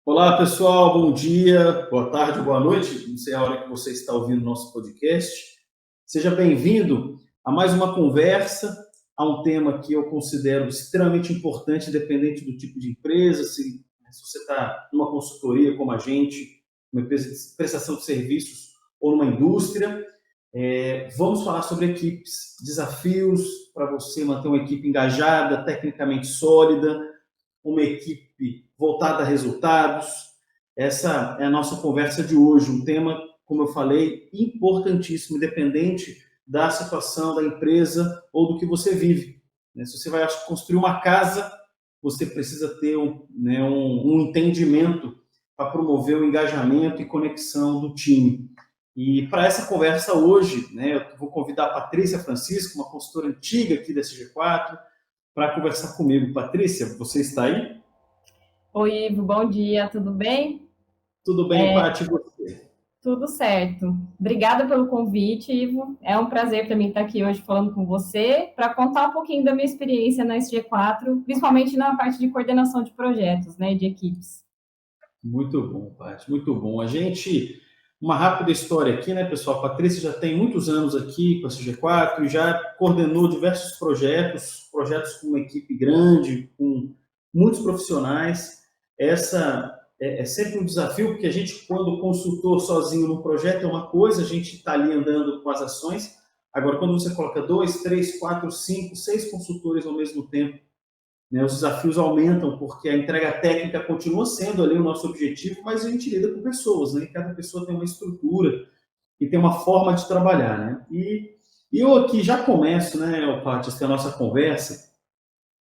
Olá, pessoal, bom dia, boa tarde, boa noite, não sei a hora que você está ouvindo o nosso podcast. Seja bem-vindo a mais uma conversa, a um tema que eu considero extremamente importante, independente do tipo de empresa, se você está numa consultoria como a gente, uma empresa de prestação de serviços ou numa indústria. Vamos falar sobre equipes, desafios para você manter uma equipe engajada, tecnicamente sólida, uma equipe voltada a resultados. Essa é a nossa conversa de hoje, um tema, como eu falei, importantíssimo, independente da situação da empresa ou do que você vive. Se você vai construir uma casa, você precisa ter um entendimento para promover o engajamento e conexão do time. E para essa conversa hoje, eu vou convidar a Patrícia Francisco, uma consultora antiga aqui da SG4, para conversar comigo. Patrícia, você está aí? Oi, Ivo, bom dia, tudo bem? Tudo bem, Paty, e você? Tudo certo. Obrigada pelo convite, Ivo. É um prazer para mim estar aqui hoje falando com você para contar um pouquinho da minha experiência na SG4, principalmente na parte de coordenação de projetos, né, de equipes. Muito bom, Paty, muito bom. Uma rápida história aqui, né, pessoal? A Patrícia já tem muitos anos aqui com a CG4 e já coordenou diversos projetos com uma equipe grande, com muitos profissionais. Essa é sempre um desafio, porque a gente, quando consultor sozinho no projeto é uma coisa, a gente está ali andando com as ações. Agora, quando você coloca 2, 3, 4, 5, 6 consultores ao mesmo tempo, os desafios aumentam porque a entrega técnica continua sendo ali o nosso objetivo, mas a gente lida com pessoas, né? Cada pessoa tem uma estrutura e tem uma forma de trabalhar, né? E eu aqui já começo, né, Paty, essa nossa conversa,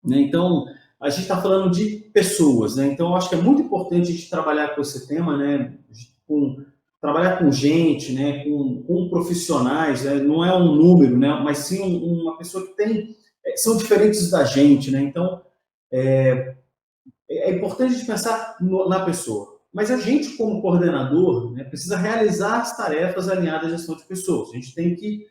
né? Então, a gente está falando de pessoas, né? Então, eu acho que é muito importante a gente trabalhar com esse tema, né? Trabalhar com gente, né? Com profissionais, né? Não é um número, né? Mas sim uma pessoa que são diferentes da gente, né? Então, é importante a gente pensar na pessoa. Mas a gente, como coordenador, né, precisa realizar as tarefas alinhadas à gestão de pessoas. A gente tem que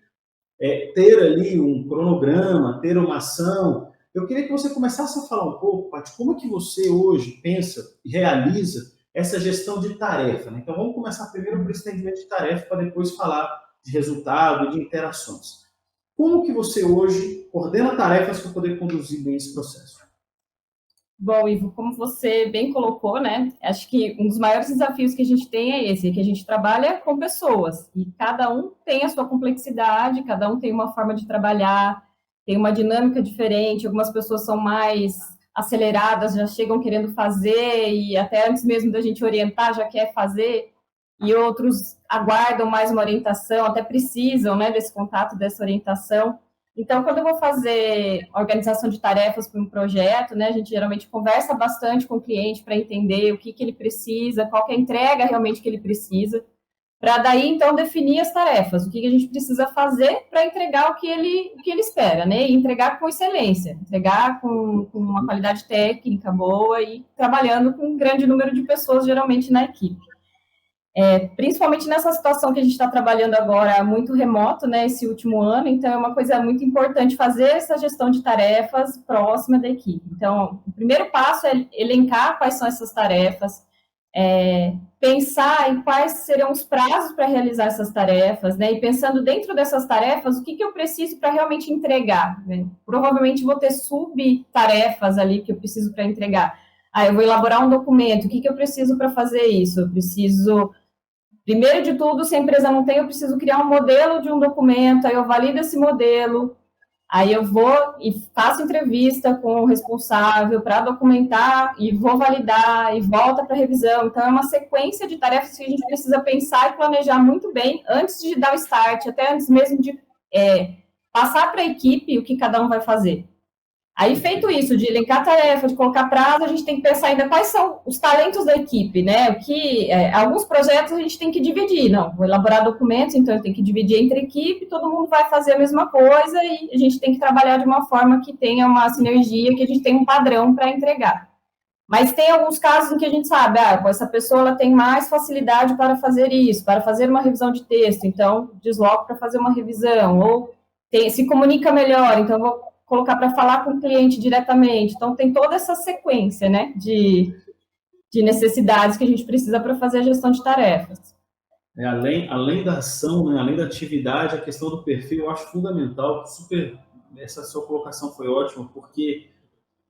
ter ali um cronograma, ter uma ação. Eu queria que você começasse a falar um pouco, Paty, como é que você hoje pensa e realiza essa gestão de tarefa, né? Então, vamos começar primeiro por esse entendimento de tarefa, para depois falar de resultado e de interações. Como que você hoje coordena tarefas para poder conduzir bem esse processo? Bom, Ivo, como você bem colocou, né? Acho que um dos maiores desafios que a gente tem é esse, que a gente trabalha com pessoas e cada um tem a sua complexidade, cada um tem uma forma de trabalhar, tem uma dinâmica diferente. Algumas pessoas são mais aceleradas, já chegam querendo fazer e até antes mesmo da gente orientar já quer fazer, e outros aguardam mais uma orientação, até precisam, né, desse contato, dessa orientação. Então, quando eu vou fazer organização de tarefas para um projeto, né, a gente geralmente conversa bastante com o cliente para entender o que ele precisa, qual que é a entrega realmente que ele precisa, para daí, então, definir as tarefas, o que a gente precisa fazer para entregar o que ele espera, né, e entregar com excelência, entregar com uma qualidade técnica boa e trabalhando com um grande número de pessoas, geralmente, na equipe. Principalmente nessa situação que a gente está trabalhando agora muito remoto, né, esse último ano, então é uma coisa muito importante fazer essa gestão de tarefas próxima da equipe. Então, o primeiro passo é elencar quais são essas tarefas, pensar em quais serão os prazos para realizar essas tarefas, né, e pensando dentro dessas tarefas, o que eu preciso para realmente entregar, né? Provavelmente vou ter subtarefas ali que eu preciso para entregar. Eu vou elaborar um documento, o que eu preciso para fazer isso? Eu preciso. Primeiro de tudo, se a empresa não tem, eu preciso criar um modelo de um documento, aí eu valido esse modelo, aí eu vou e faço entrevista com o responsável para documentar e vou validar e volta para revisão. Então, é uma sequência de tarefas que a gente precisa pensar e planejar muito bem antes de dar o start, até antes mesmo de passar para a equipe o que cada um vai fazer. Aí, feito isso, de elencar tarefa, de colocar prazo, a gente tem que pensar ainda quais são os talentos da equipe, né? Alguns projetos a gente tem que dividir, não, vou elaborar documentos, então eu tenho que dividir entre equipe, todo mundo vai fazer a mesma coisa e a gente tem que trabalhar de uma forma que tenha uma sinergia, que a gente tenha um padrão para entregar. Mas tem alguns casos em que a gente sabe, essa pessoa ela tem mais facilidade para fazer isso, para fazer uma revisão de texto, então desloco para fazer uma revisão, ou se comunica melhor, então vou colocar para falar com o cliente diretamente. Então, tem toda essa sequência, né, de necessidades que a gente precisa para fazer a gestão de tarefas. Além da ação, né, além da atividade, a questão do perfil eu acho fundamental. Essa sua colocação foi ótima, porque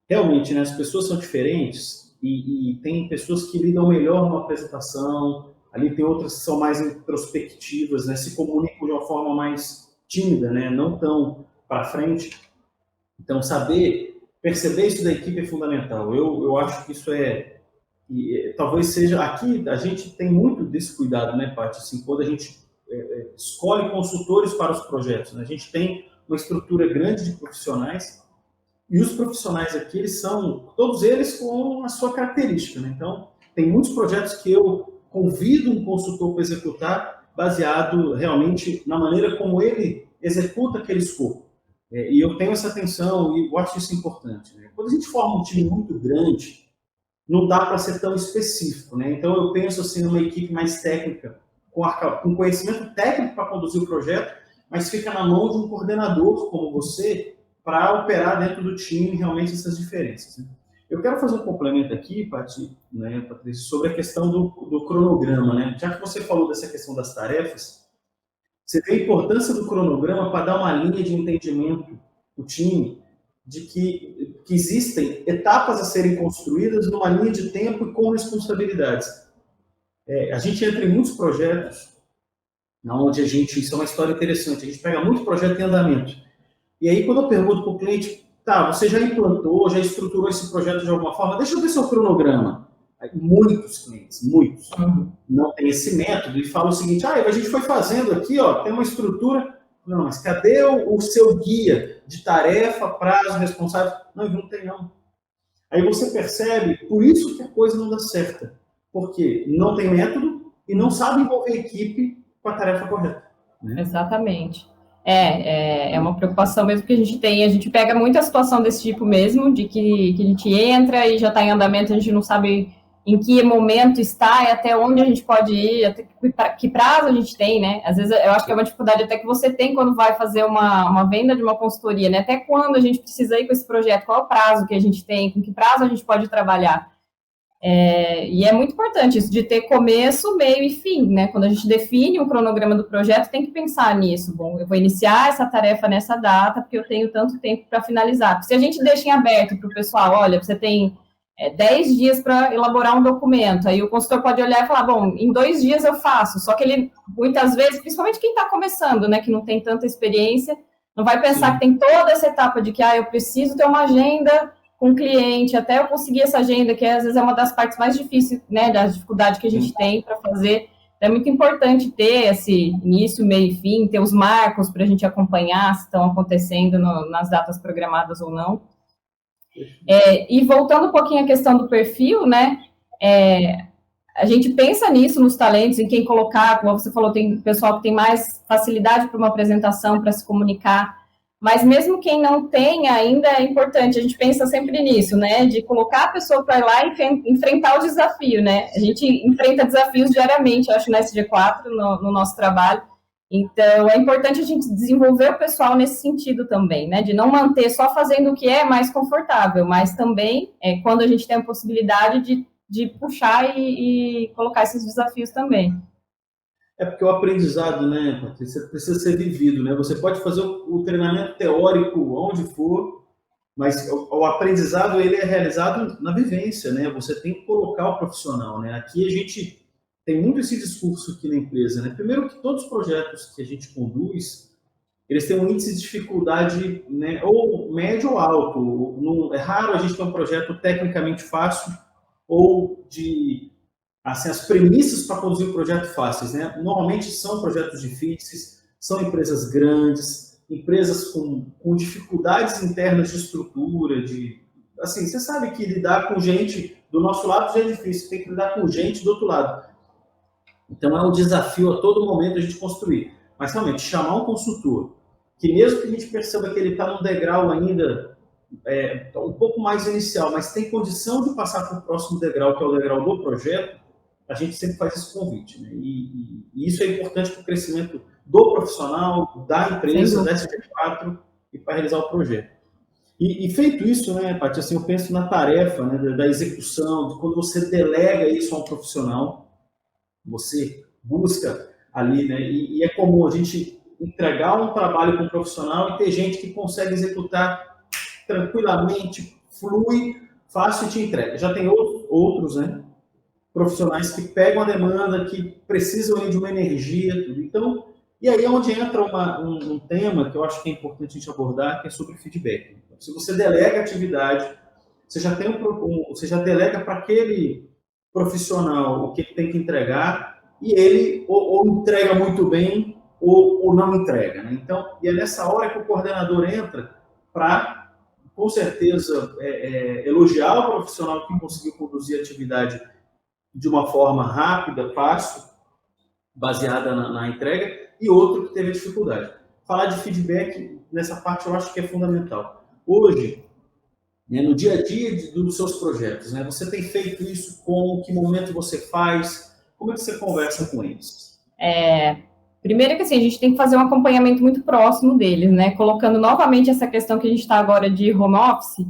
realmente, né, as pessoas são diferentes e tem pessoas que lidam melhor numa apresentação, ali tem outras que são mais introspectivas, né, se comunicam de uma forma mais tímida, né, não tão para frente. Então, perceber isso da equipe é fundamental. Eu acho que isso talvez seja, aqui a gente tem muito desse cuidado, né, Paty? Assim, quando a gente escolhe consultores para os projetos, né, a gente tem uma estrutura grande de profissionais. E os profissionais aqui, todos eles com a sua característica, né? Então, tem muitos projetos que eu convido um consultor para executar baseado realmente na maneira como ele executa aquele escopo. E eu tenho essa atenção e eu acho isso importante, né? Quando a gente forma um time muito grande, não dá para ser tão específico, né? Então, eu penso assim numa equipe mais técnica, com conhecimento técnico para conduzir o projeto, mas fica na mão de um coordenador como você, para operar dentro do time realmente essas diferenças. Né? Eu quero fazer um complemento aqui, Paty, né, Patrícia, sobre a questão do cronograma. Né? Já que você falou dessa questão das tarefas, você vê a importância do cronograma para dar uma linha de entendimento do time de que existem etapas a serem construídas numa linha de tempo e com responsabilidades. A gente entra em muitos projetos onde isso é uma história interessante, a gente pega muito projeto em andamento. E aí, quando eu pergunto para o cliente, tá, você já implantou, já estruturou esse projeto de alguma forma? Deixa eu ver seu cronograma. Aí, muitos clientes, não tem esse método e falam o seguinte, a gente foi fazendo aqui, ó, tem uma estrutura. Não, mas cadê o seu guia de tarefa, prazo, responsável? Não tem não. Aí você percebe, por isso que a coisa não dá certo. Porque não tem método e não sabe envolver a equipe com a tarefa correta. Né? Exatamente. É uma preocupação mesmo que a gente tem. A gente pega muita situação desse tipo mesmo, de que a gente entra e já está em andamento, a gente não sabe em que momento está e até onde a gente pode ir, até que prazo a gente tem, né? Às vezes eu acho que é uma dificuldade até que você tem quando vai fazer uma venda de uma consultoria, né? Até quando a gente precisa ir com esse projeto, qual é o prazo que a gente tem, com que prazo a gente pode trabalhar. E é muito importante isso, de ter começo, meio e fim, né? Quando a gente define um cronograma do projeto, tem que pensar nisso. Bom, eu vou iniciar essa tarefa nessa data, porque eu tenho tanto tempo para finalizar. Porque se a gente deixa em aberto para o pessoal, olha, você tem 10 dias para elaborar um documento, aí o consultor pode olhar e falar, bom, em 2 dias eu faço, só que ele, muitas vezes, principalmente quem está começando, né, que não tem tanta experiência, não vai pensar que tem toda essa etapa de que, eu preciso ter uma agenda com o cliente, até eu conseguir essa agenda, que às vezes é uma das partes mais difíceis, né, da dificuldade que a gente tem para fazer. É muito importante ter esse início, meio e fim, ter os marcos para a gente acompanhar se estão acontecendo nas datas programadas ou não. E voltando um pouquinho à questão do perfil, né, a gente pensa nisso nos talentos, em quem colocar, como você falou, tem pessoal que tem mais facilidade para uma apresentação, para se comunicar, mas mesmo quem não tem ainda é importante, a gente pensa sempre nisso, né, de colocar a pessoa para ir lá e enfrentar o desafio, né, a gente enfrenta desafios diariamente, eu acho, na SG4, no nosso trabalho, então é importante a gente desenvolver o pessoal nesse sentido também, né, de não manter só fazendo o que é mais confortável, mas também, quando a gente tem a possibilidade de puxar e colocar esses desafios também. Porque o aprendizado, né, Patrícia, precisa ser vivido, né? Você pode fazer o treinamento teórico onde for, mas o aprendizado ele é realizado na vivência, né? Você tem que colocar o profissional, né? Aqui a gente tem muito esse discurso aqui na empresa, né? Primeiro que todos os projetos que a gente conduz, eles têm um índice de dificuldade, né, ou médio ou alto. É raro a gente ter um projeto tecnicamente fácil ou assim, as premissas para conduzir o projeto fáceis, né? Normalmente são projetos difíceis, são empresas grandes, empresas com dificuldades internas de estrutura, assim, você sabe que lidar com gente do nosso lado já é difícil, tem que lidar com gente do outro lado. Então é um desafio a todo momento a gente construir. Mas realmente, chamar um consultor, que mesmo que a gente perceba que ele está num degrau ainda um pouco mais inicial, mas tem condição de passar para o próximo degrau, que é o degrau do projeto, a gente sempre faz esse convite. Né? E isso é importante para o crescimento do profissional, da empresa, da SG4 e para realizar o projeto. E feito isso, né, Paty, assim, eu penso na tarefa, né, da execução, de quando você delega isso a um profissional, você busca ali, né, e é comum a gente entregar um trabalho para um profissional e ter gente que consegue executar tranquilamente, flui, fácil e te entrega. Já tem outros, né, profissionais que pegam a demanda, que precisam de uma energia, tudo. Então, e aí é onde entra um tema que eu acho que é importante a gente abordar, que é sobre feedback. Então, se você delega atividade, você já você já delega para aquele profissional o que ele tem que entregar e ele ou entrega muito bem ou não entrega, né? Então, e é nessa hora que o coordenador entra para, com certeza, elogiar o profissional que conseguiu conduzir a atividade de uma forma rápida, fácil, baseada na entrega, e outro que teve dificuldade. Falar de feedback nessa parte eu acho que é fundamental. Hoje, né, no dia a dia dos seus projetos, né, você tem feito isso como? Que momento você faz? Como é que você conversa com eles? Primeiro que assim, a gente tem que fazer um acompanhamento muito próximo deles, né? Colocando novamente essa questão que a gente está agora de home office,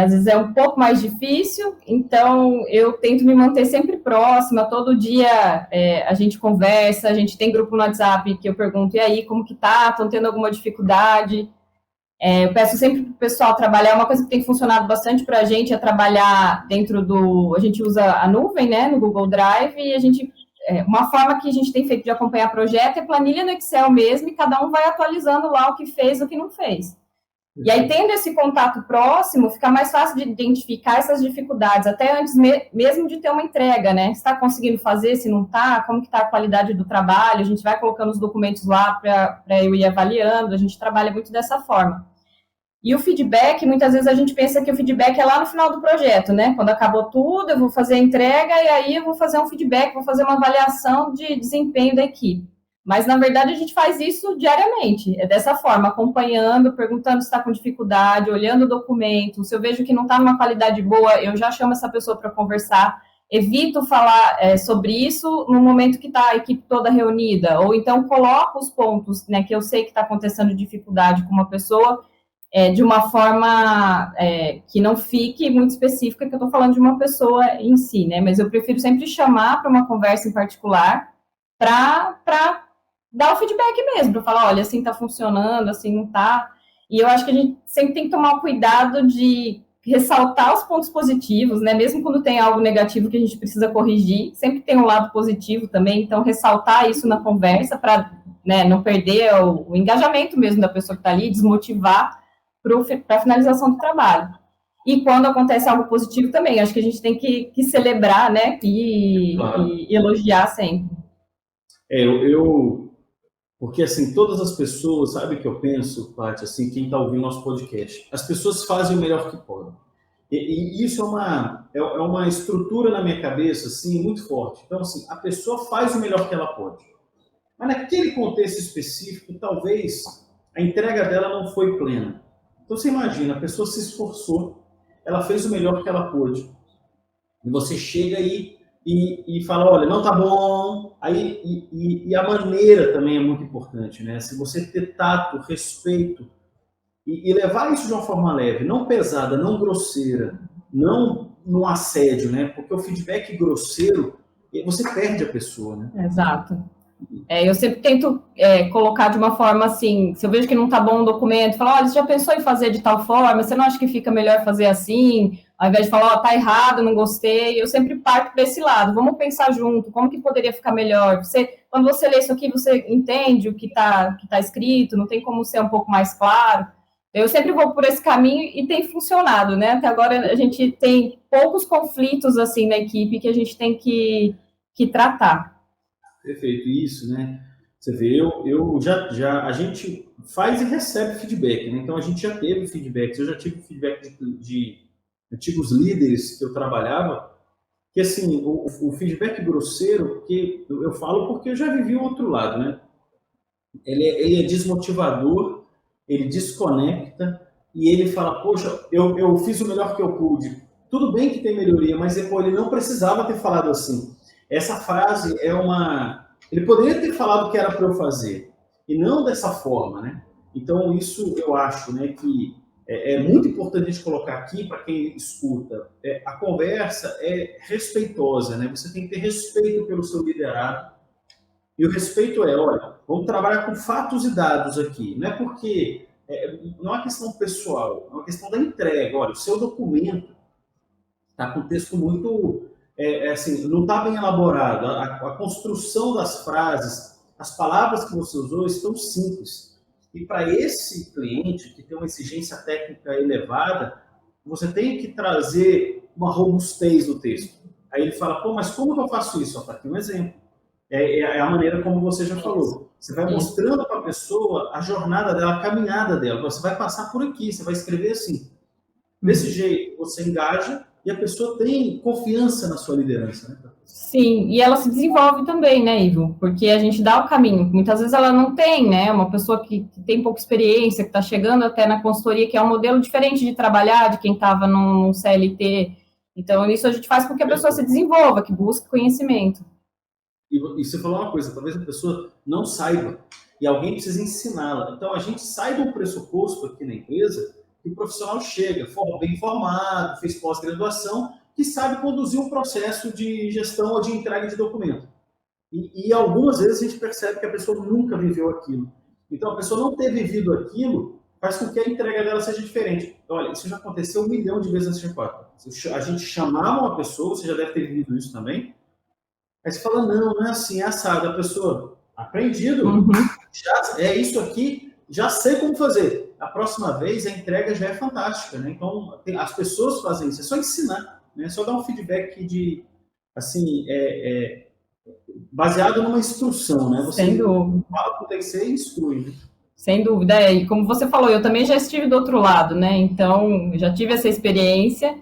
às vezes é um pouco mais difícil, então eu tento me manter sempre próxima, todo dia a gente conversa, a gente tem grupo no WhatsApp que eu pergunto, e aí, como que tá? Estão tendo alguma dificuldade? Eu peço sempre para o pessoal trabalhar, uma coisa que tem funcionado bastante para a gente é trabalhar dentro a gente usa a nuvem, né, no Google Drive, e uma forma que a gente tem feito de acompanhar projeto é planilha no Excel mesmo, e cada um vai atualizando lá o que fez, o que não fez. E aí, tendo esse contato próximo, fica mais fácil de identificar essas dificuldades, até antes mesmo de ter uma entrega, né? Se está conseguindo fazer, se não está, como que está a qualidade do trabalho, a gente vai colocando os documentos lá para eu ir avaliando, a gente trabalha muito dessa forma. E o feedback, muitas vezes a gente pensa que o feedback é lá no final do projeto, né? Quando acabou tudo, eu vou fazer a entrega e aí eu vou fazer um feedback, vou fazer uma avaliação de desempenho da equipe. Mas, na verdade, a gente faz isso diariamente, é dessa forma, acompanhando, perguntando se está com dificuldade, olhando o documento. Se eu vejo que não está numa qualidade boa, eu já chamo essa pessoa para conversar, evito falar sobre isso no momento que está a equipe toda reunida, ou então coloco os pontos, né, que eu sei que está acontecendo dificuldade com uma pessoa, de uma forma que não fique muito específica, que eu estou falando de uma pessoa em si, né, mas eu prefiro sempre chamar para uma conversa em particular para dar o feedback mesmo, para falar, olha, assim está funcionando, assim não está. E eu acho que a gente sempre tem que tomar o cuidado de ressaltar os pontos positivos, né? Mesmo quando tem algo negativo que a gente precisa corrigir, sempre tem um lado positivo também, então ressaltar isso na conversa para, né, não perder o engajamento mesmo da pessoa que está ali, desmotivar para a finalização do trabalho. E quando acontece algo positivo também, acho que a gente tem que celebrar, né, e elogiar sempre. Porque, assim, todas as pessoas, sabe o que eu penso, Paty, assim, quem está ouvindo nosso podcast? As pessoas fazem o melhor que podem. E isso é uma estrutura na minha cabeça, assim, muito forte. Então, assim, a pessoa faz o melhor que ela pode. Mas naquele contexto específico, talvez a entrega dela não foi plena. Então, você imagina, a pessoa se esforçou, ela fez o melhor que ela pôde. E você chega aí e fala, olha, não tá bom. E a maneira também é muito importante, né? Se você ter tato, respeito e levar isso de uma forma leve, não pesada, não grosseira, não no assédio, né? Porque o feedback grosseiro, você perde a pessoa, né? Exato. Eu sempre tento colocar de uma forma assim, se eu vejo que não está bom o documento, falar, olha, você já pensou em fazer de tal forma? Você não acha que fica melhor fazer assim? Ao invés de falar, tá errado, não gostei, eu sempre parto para esse lado, vamos pensar junto, como que poderia ficar melhor? Quando você lê isso aqui, você entende o que tá escrito, não tem como ser um pouco mais claro? Eu sempre vou por esse caminho e tem funcionado, né? Até agora a gente tem poucos conflitos assim na equipe que a gente tem que tratar. Perfeito, isso, né? Você vê, a gente faz e recebe feedback, né? Então a gente já teve feedbacks, eu já tive feedback de antigos líderes que eu trabalhava, que assim, o feedback grosseiro, que eu falo porque eu já vivi o outro lado, né? Ele é desmotivador, ele desconecta e ele fala, poxa, eu fiz o melhor que eu pude. Tudo bem que tem melhoria, mas ele não precisava ter falado assim. Essa frase ele poderia ter falado que era para eu fazer, e não dessa forma, né? Então, isso eu acho, né, que é muito importante a gente colocar aqui, para quem escuta, a conversa é respeitosa, né? Você tem que ter respeito pelo seu liderado. E o respeito olha, vamos trabalhar com fatos e dados aqui. Não é porque, não é uma questão pessoal, é uma questão da entrega. Olha, o seu documento está com um texto muito, assim, não está bem elaborado. A construção das frases, as palavras que você usou estão simples. E para esse cliente que tem uma exigência técnica elevada, você tem que trazer uma robustez no texto. Aí ele fala, pô, mas como que eu faço isso? Está aqui um exemplo. É a maneira como você já falou. Você vai mostrando para a pessoa a jornada dela, a caminhada dela. Você vai passar por aqui, você vai escrever assim. Desse jeito, você engaja e a pessoa tem confiança na sua liderança, né? Sim, e ela se desenvolve também, né, Ivo? Porque a gente dá o caminho. Muitas vezes ela não tem, né? Uma pessoa que tem pouca experiência, que está chegando até na consultoria, que é um modelo diferente de trabalhar de quem estava num CLT. Então, isso a gente faz com que a pessoa se desenvolva, que busque conhecimento. E você falou uma coisa, talvez a pessoa não saiba e alguém precisa ensiná-la. Então, a gente sai do pressuposto aqui na empresa que o profissional chega bem formado, fez pós-graduação, que sabe conduzir um processo de gestão ou de entrega de documento. E algumas vezes a gente percebe que a pessoa nunca viveu aquilo. Então, a pessoa não ter vivido aquilo faz com que a entrega dela seja diferente. Olha, isso já aconteceu 1 milhão de vezes na G4. A gente chamava uma pessoa, você já deve ter vivido isso também, aí você fala, não é assim, é assado. A pessoa, aprendido, é isso aqui, já sei como fazer. A próxima vez a entrega já é fantástica, né? Então, as pessoas fazem isso, é só ensinar, né? É só dar um feedback de, assim, baseado numa instrução, né? Você fala com o TC e instrui, né? Sem dúvida, e como você falou, eu também já estive do outro lado, né? Então, já tive essa experiência.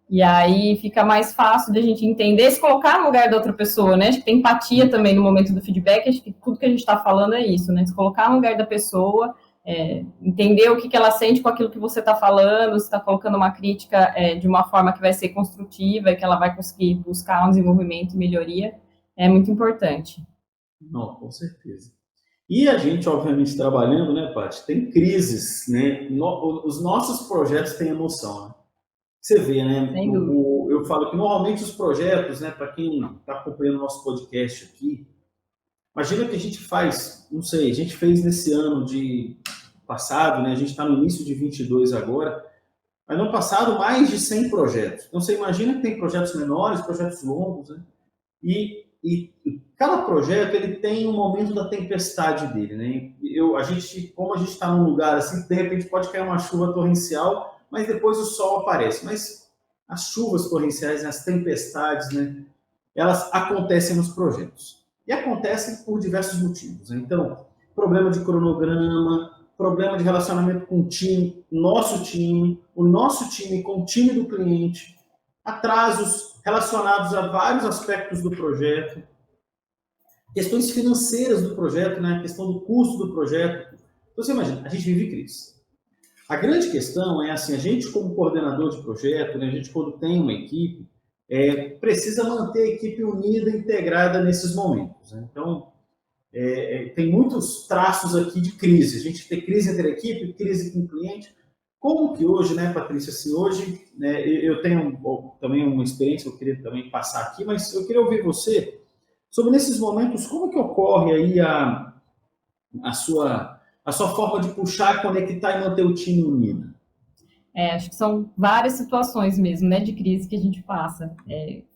E aí fica mais fácil de a gente entender, se colocar no lugar da outra pessoa, né? Acho que tem empatia também no momento do feedback, acho que tudo que a gente está falando é isso, né? Se colocar no lugar da pessoa, entender o que ela sente com aquilo que você está falando, se está colocando uma crítica de uma forma que vai ser construtiva e que ela vai conseguir buscar um desenvolvimento e melhoria, é muito importante. Não, com certeza. E a gente, obviamente, trabalhando, né, Paty, tem crises, né? Os nossos projetos têm emoção, né? Você vê, né? Eu falo que normalmente os projetos, né, para quem está acompanhando o nosso podcast aqui, imagina que a gente faz, não sei, a gente fez nesse ano de passado, né? A gente está no início de 22 agora, mas no ano passado mais de 100 projetos. Então você imagina que tem projetos menores, projetos longos, né? E cada projeto ele tem um momento da tempestade dele, né? Como a gente está num lugar assim, de repente pode cair uma chuva torrencial, mas depois o sol aparece. Mas as chuvas torrenciais, as tempestades, né, elas acontecem nos projetos. E acontecem por diversos motivos, né? Então, problema de cronograma, problema de relacionamento com o time, o nosso time com o time do cliente, atrasos relacionados a vários aspectos do projeto, questões financeiras do projeto, né, a questão do custo do projeto. Então, você imagina, a gente vive crise. A grande questão é assim, a gente como coordenador de projeto, né, a gente quando tem uma equipe, precisa manter a equipe unida, integrada nesses momentos, né? Então, tem muitos traços aqui de crise. A gente tem crise entre a equipe, crise com o cliente. Como que hoje, né, Patrícia, assim, hoje, né, eu tenho também uma experiência que eu queria também passar aqui, mas eu queria ouvir você sobre nesses momentos, como que ocorre aí a sua forma de puxar, conectar e manter o time unido? Acho que são várias situações mesmo, né, de crise que a gente passa.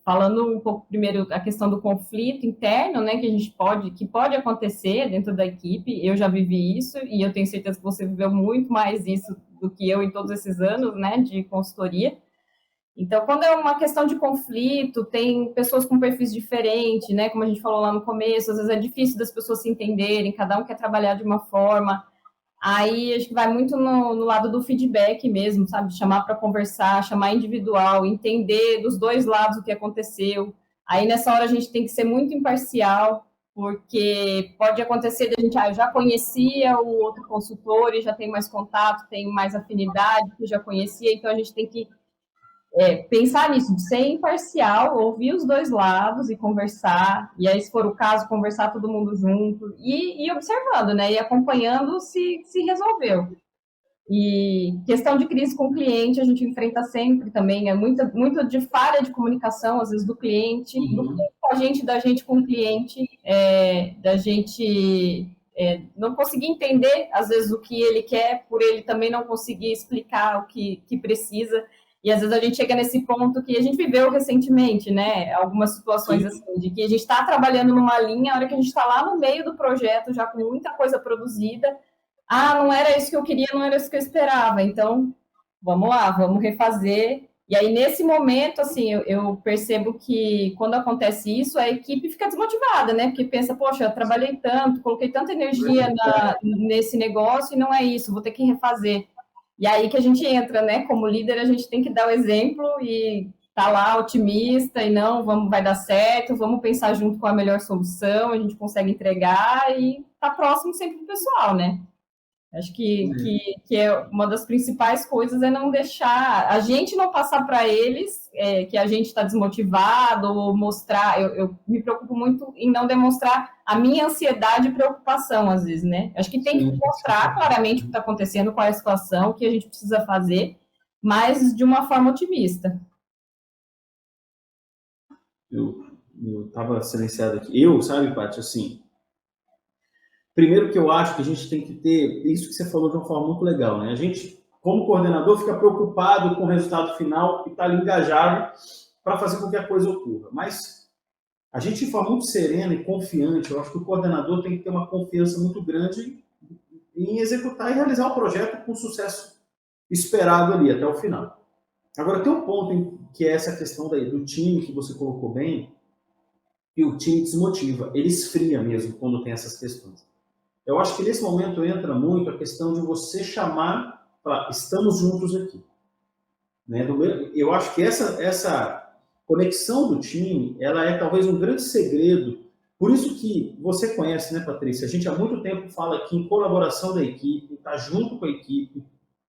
Falando um pouco primeiro a questão do conflito interno, né, que pode acontecer dentro da equipe. Eu já vivi isso e eu tenho certeza que você viveu muito mais isso do que eu em todos esses anos, né, de consultoria. Então, quando é uma questão de conflito, tem pessoas com perfis diferentes, né, como a gente falou lá no começo, às vezes é difícil das pessoas se entenderem, cada um quer trabalhar de uma forma. Aí acho que vai muito no lado do feedback mesmo, sabe? Chamar para conversar, chamar individual, entender dos dois lados o que aconteceu. Aí nessa hora a gente tem que ser muito imparcial, porque pode acontecer de a gente, eu já conhecia o outro consultor e já tem mais contato, tem mais afinidade, que já conhecia, então a gente tem que pensar nisso, de ser imparcial, ouvir os dois lados e conversar, e aí, se for o caso, conversar todo mundo junto, e observando, né, e acompanhando se resolveu. E questão de crise com o cliente, a gente enfrenta sempre também, é muito de falha de comunicação, às vezes, do cliente com a gente, da gente com o cliente, da gente não conseguir entender, às vezes, o que ele quer, por ele também não conseguir explicar o que precisa. E às vezes a gente chega nesse ponto que a gente viveu recentemente, né? Algumas situações assim, de que a gente está trabalhando numa linha, a hora que a gente está lá no meio do projeto, já com muita coisa produzida, não era isso que eu queria, não era isso que eu esperava. Então, vamos lá, vamos refazer. E aí, nesse momento, assim, eu percebo que quando acontece isso, a equipe fica desmotivada, né? Porque pensa, poxa, eu trabalhei tanto, coloquei tanta energia nesse negócio e não é isso, vou ter que refazer. E aí que a gente entra, né? Como líder, a gente tem que dar o exemplo e tá lá otimista e não, vai dar certo, vamos pensar junto com a melhor solução, a gente consegue entregar e tá próximo sempre do pessoal, né? Acho que é uma das principais coisas é não deixar a gente não passar para eles que a gente está desmotivado ou mostrar. Eu me preocupo muito em não demonstrar a minha ansiedade e preocupação, às vezes, né? Acho que tem que mostrar claramente o que está acontecendo, qual é a situação, o que a gente precisa fazer, mas de uma forma otimista. Eu estava silenciado aqui. Sabe, Paty, assim, primeiro que eu acho que a gente tem que ter, isso que você falou de uma forma muito legal, né? A gente, como coordenador, fica preocupado com o resultado final e está ali engajado para fazer com que a coisa ocorra. Mas a gente, de forma muito serena e confiante, eu acho que o coordenador tem que ter uma confiança muito grande em executar e realizar o projeto com o sucesso esperado ali até o final. Agora, tem um ponto que é essa questão do time que você colocou bem, que o time desmotiva, ele esfria mesmo quando tem essas questões. Eu acho que nesse momento entra muito a questão de você chamar, falar, estamos juntos aqui. Né? Eu acho que essa conexão do time, ela é talvez um grande segredo. Por isso que você conhece, né, Patrícia? A gente há muito tempo fala aqui em colaboração da equipe, estar junto com a equipe,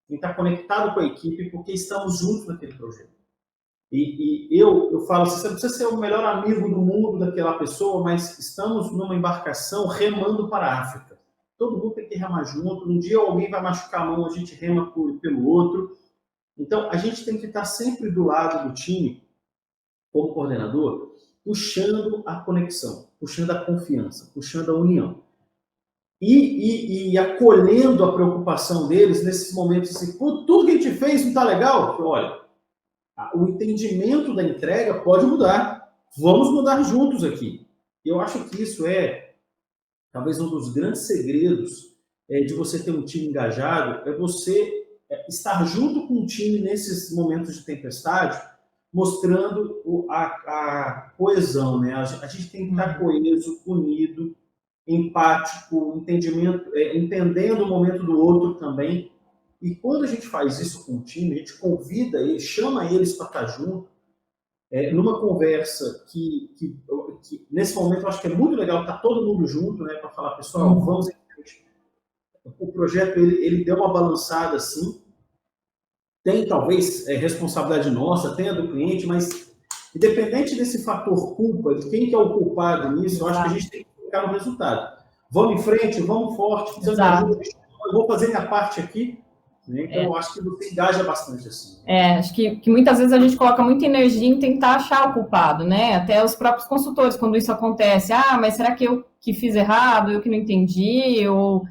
em estar conectado com a equipe, porque estamos juntos naquele projeto. E eu falo assim, você não precisa ser o melhor amigo do mundo daquela pessoa, mas estamos numa embarcação remando para a África. Todo mundo tem que remar junto. Um dia alguém vai machucar a mão, a gente rema pelo outro. Então, a gente tem que estar sempre do lado do time, como coordenador, puxando a conexão, puxando a confiança, puxando a união. E acolhendo a preocupação deles nesses momentos assim, tudo que a gente fez não está legal? Olha, o entendimento da entrega pode mudar. Vamos mudar juntos aqui. Eu acho que isso é talvez um dos grandes segredos de você ter um time engajado, é você estar junto com o time nesses momentos de tempestade, mostrando a coesão, né? A gente tem que estar coeso, unido, empático, entendendo o momento do outro também. E quando a gente faz isso com o time, a gente convida eles, chama eles para estar junto, numa conversa que nesse momento eu acho que é muito legal estar todo mundo junto, né, para falar, pessoal, vamos em frente. O projeto ele deu uma balançada assim, tem talvez responsabilidade nossa, tem a do cliente, mas independente desse fator culpa, de quem que é o culpado nisso, eu acho que a gente tem que focar no resultado. Vamos em frente, vamos forte, precisamos de ajuda, eu vou fazer minha parte aqui. Então, eu acho que você engaja bastante assim. Acho que muitas vezes a gente coloca muita energia em tentar achar o culpado, né? Até os próprios consultores, quando isso acontece, mas será que eu que fiz errado, eu que não entendi, ou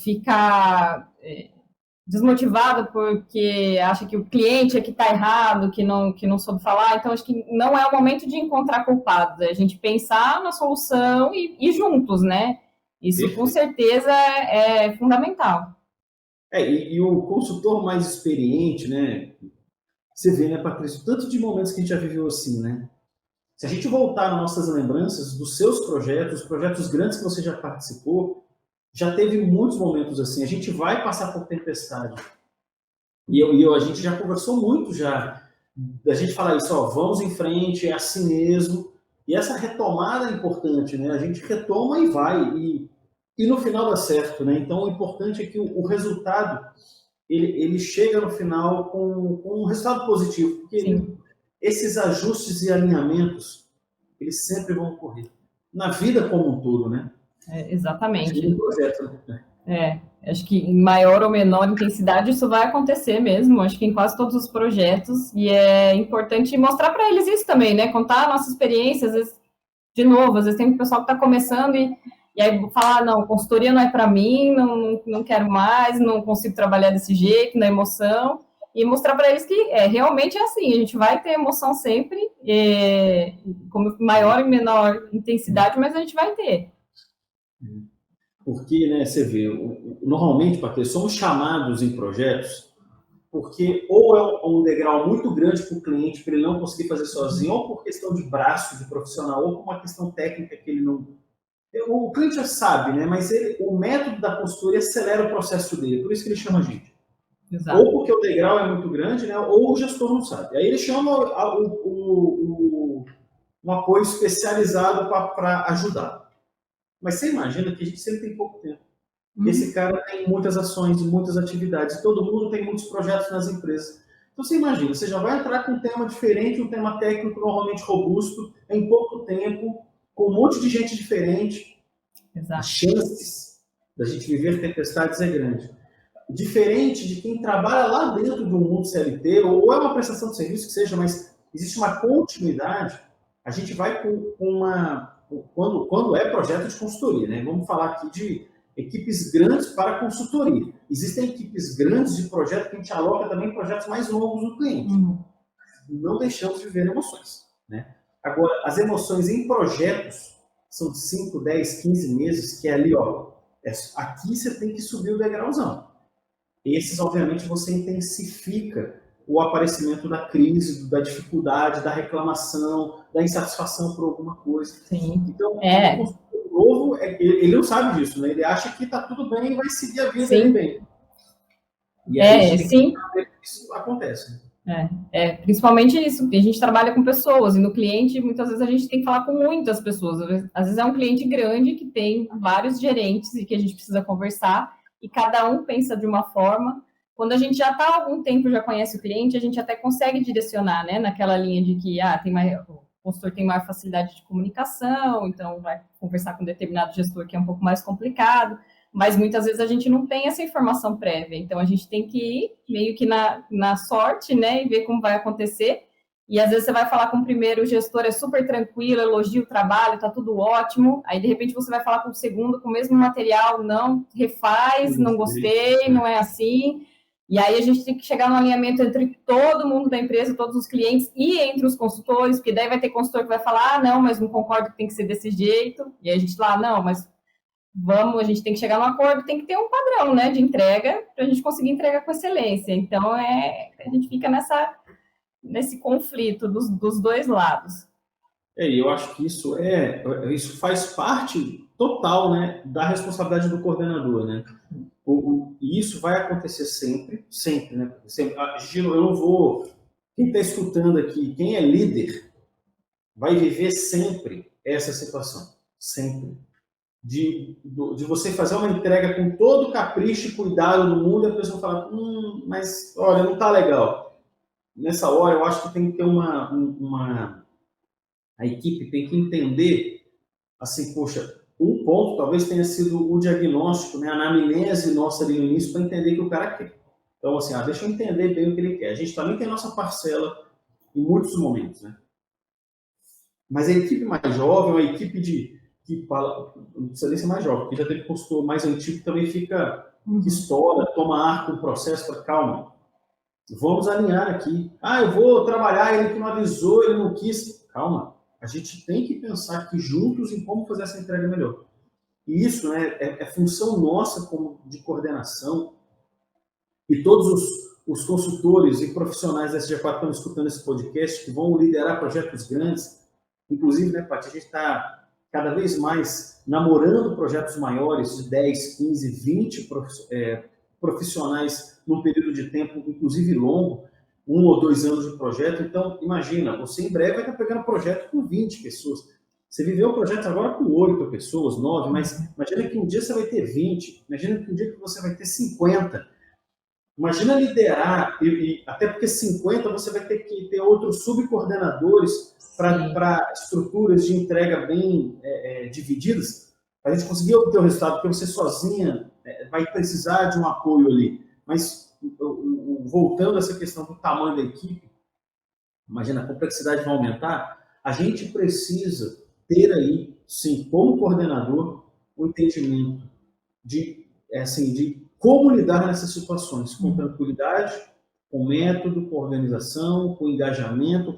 ficar desmotivado porque acha que o cliente é que está errado, que não soube falar. Então, acho que não é o momento de encontrar culpados, é a gente pensar na solução e juntos, né? Isso, com certeza, é fundamental. E o consultor mais experiente, né? Você vê, né, Patrícia, tanto de momentos que a gente já viveu assim, né? Se a gente voltar nas nossas lembranças dos seus projetos, os projetos grandes que você já participou, já teve muitos momentos assim. A gente vai passar por tempestade. A gente já conversou muito já. A gente fala isso, vamos em frente, é assim mesmo. E essa retomada é importante, né? A gente retoma e vai. E no final dá certo, né? Então, o importante é que o resultado, ele chega no final com um resultado positivo. Porque esses ajustes e alinhamentos, eles sempre vão ocorrer. Na vida como um todo, né? Exatamente. No projeto, né? Acho que em maior ou menor intensidade isso vai acontecer mesmo, acho que em quase todos os projetos, e é importante mostrar para eles isso também, né? Contar a nossa experiência, às vezes, de novo, às vezes tem um pessoal que está começando e aí falar, não, consultoria não é para mim, não quero mais, não consigo trabalhar desse jeito, na emoção, e mostrar para eles que realmente é assim, a gente vai ter emoção sempre, como maior e menor intensidade, mas a gente vai ter. Porque, né, você vê, normalmente, Patrícia, somos chamados em projetos porque ou é um degrau muito grande para o cliente para ele não conseguir fazer sozinho, ou por questão de braço, de profissional, ou por uma questão técnica que ele não... O cliente já sabe, né, mas o método da consultoria acelera o processo dele, por isso que ele chama a gente. Exato. Ou porque o degrau é muito grande, né, ou o gestor não sabe. Aí ele chama um apoio especializado para ajudar. Mas você imagina que a gente sempre tem pouco tempo. Esse cara tem muitas ações, muitas atividades, todo mundo tem muitos projetos nas empresas. Então você imagina, você já vai entrar com um tema diferente, um tema técnico normalmente robusto, em pouco tempo, com um monte de gente diferente. Exato. As chances da gente viver tempestades é grande. Diferente de quem trabalha lá dentro do mundo CLT, ou é uma prestação de serviço que seja, mas existe uma continuidade, a gente vai com uma... Quando é projeto de consultoria, né? Vamos falar aqui de equipes grandes para consultoria. Existem equipes grandes de projeto que a gente aloca também projetos mais longos do cliente. Não deixamos de viver emoções, né? Agora, as emoções em projetos são de 5, 10, 15 meses, que é ali, ó, aqui você tem que subir o degrauzão. Esses, obviamente, você intensifica o aparecimento da crise, da dificuldade, da reclamação, da insatisfação por alguma coisa. Sim. Então, o novo, ele não sabe disso, né? Ele acha que está tudo bem e vai seguir a vida dele bem. E aí, sim. Isso acontece. Principalmente isso, porque a gente trabalha com pessoas, e no cliente, muitas vezes, a gente tem que falar com muitas pessoas. Às vezes é um cliente grande que tem vários gerentes e que a gente precisa conversar, e cada um pensa de uma forma. Quando a gente já está há algum tempo, já conhece o cliente, a gente até consegue direcionar, né, naquela linha de que o consultor tem maior facilidade de comunicação, então vai conversar com determinado gestor que é um pouco mais complicado, mas muitas vezes a gente não tem essa informação prévia, então a gente tem que ir meio que na sorte, né, e ver como vai acontecer. E às vezes você vai falar com o primeiro, o gestor é super tranquilo, elogia o trabalho, tá tudo ótimo. Aí, de repente, você vai falar com o segundo, com o mesmo material, não, refaz, não gostei, não é assim. E aí a gente tem que chegar no alinhamento entre todo mundo da empresa, todos os clientes e entre os consultores, porque daí vai ter consultor que vai falar, não, mas não concordo que tem que ser desse jeito. E aí a gente lá, não, mas a gente tem que chegar no acordo, tem que ter um padrão, né, de entrega, para a gente conseguir entregar com excelência. Então, a gente fica nesse conflito dos dois lados. Eu acho que isso faz parte total, né, da responsabilidade do coordenador, né? E isso vai acontecer sempre, né? Sempre. Gino, eu não vou... Quem está escutando aqui, quem é líder, vai viver sempre essa situação. Sempre. De você fazer uma entrega com todo o capricho e cuidado do mundo, e a pessoa fala, mas, olha, não está legal. Nessa hora, eu acho que tem que ter a equipe tem que entender, assim, poxa, um ponto talvez tenha sido o diagnóstico, né, a anamnese nossa ali no início, para entender que o cara quer. Então, assim, deixa eu entender bem o que ele quer. A gente também tem a nossa parcela em muitos momentos, né? Mas a equipe mais jovem, a equipe que fala, não precisa nem ser mais jovem, porque já teve consultor mais antigo, também fica, que estoura, toma ar com o processo, fala, calma, vamos alinhar aqui. Eu vou trabalhar, ele que não avisou, ele não quis. Calma, a gente tem que pensar aqui juntos em como fazer essa entrega melhor. E isso, né, é função nossa como de coordenação, e todos os consultores e profissionais da SG4 que estão escutando esse podcast, que vão liderar projetos grandes, inclusive, né, Paty, a gente está cada vez mais namorando projetos maiores de 10, 15, 20 profissionais num período de tempo, inclusive longo, 1 ou 2 anos de projeto. Então, imagina, você em breve vai estar pegando projeto com 20 pessoas. Você viveu o projeto agora com 8 pessoas, 9, mas imagina que um dia você vai ter 20, imagina que um dia que você vai ter 50. Imagina liderar, e até porque 50 você vai ter que ter outros subcoordenadores para estruturas de entrega bem divididas, para a gente conseguir obter o resultado, porque você sozinha vai precisar de um apoio ali. Mas, voltando a essa questão do tamanho da equipe, imagina, a complexidade vai aumentar, a gente precisa ter aí, sim, como coordenador, o entendimento de como lidar nessas situações, com tranquilidade, com método, com organização, com engajamento,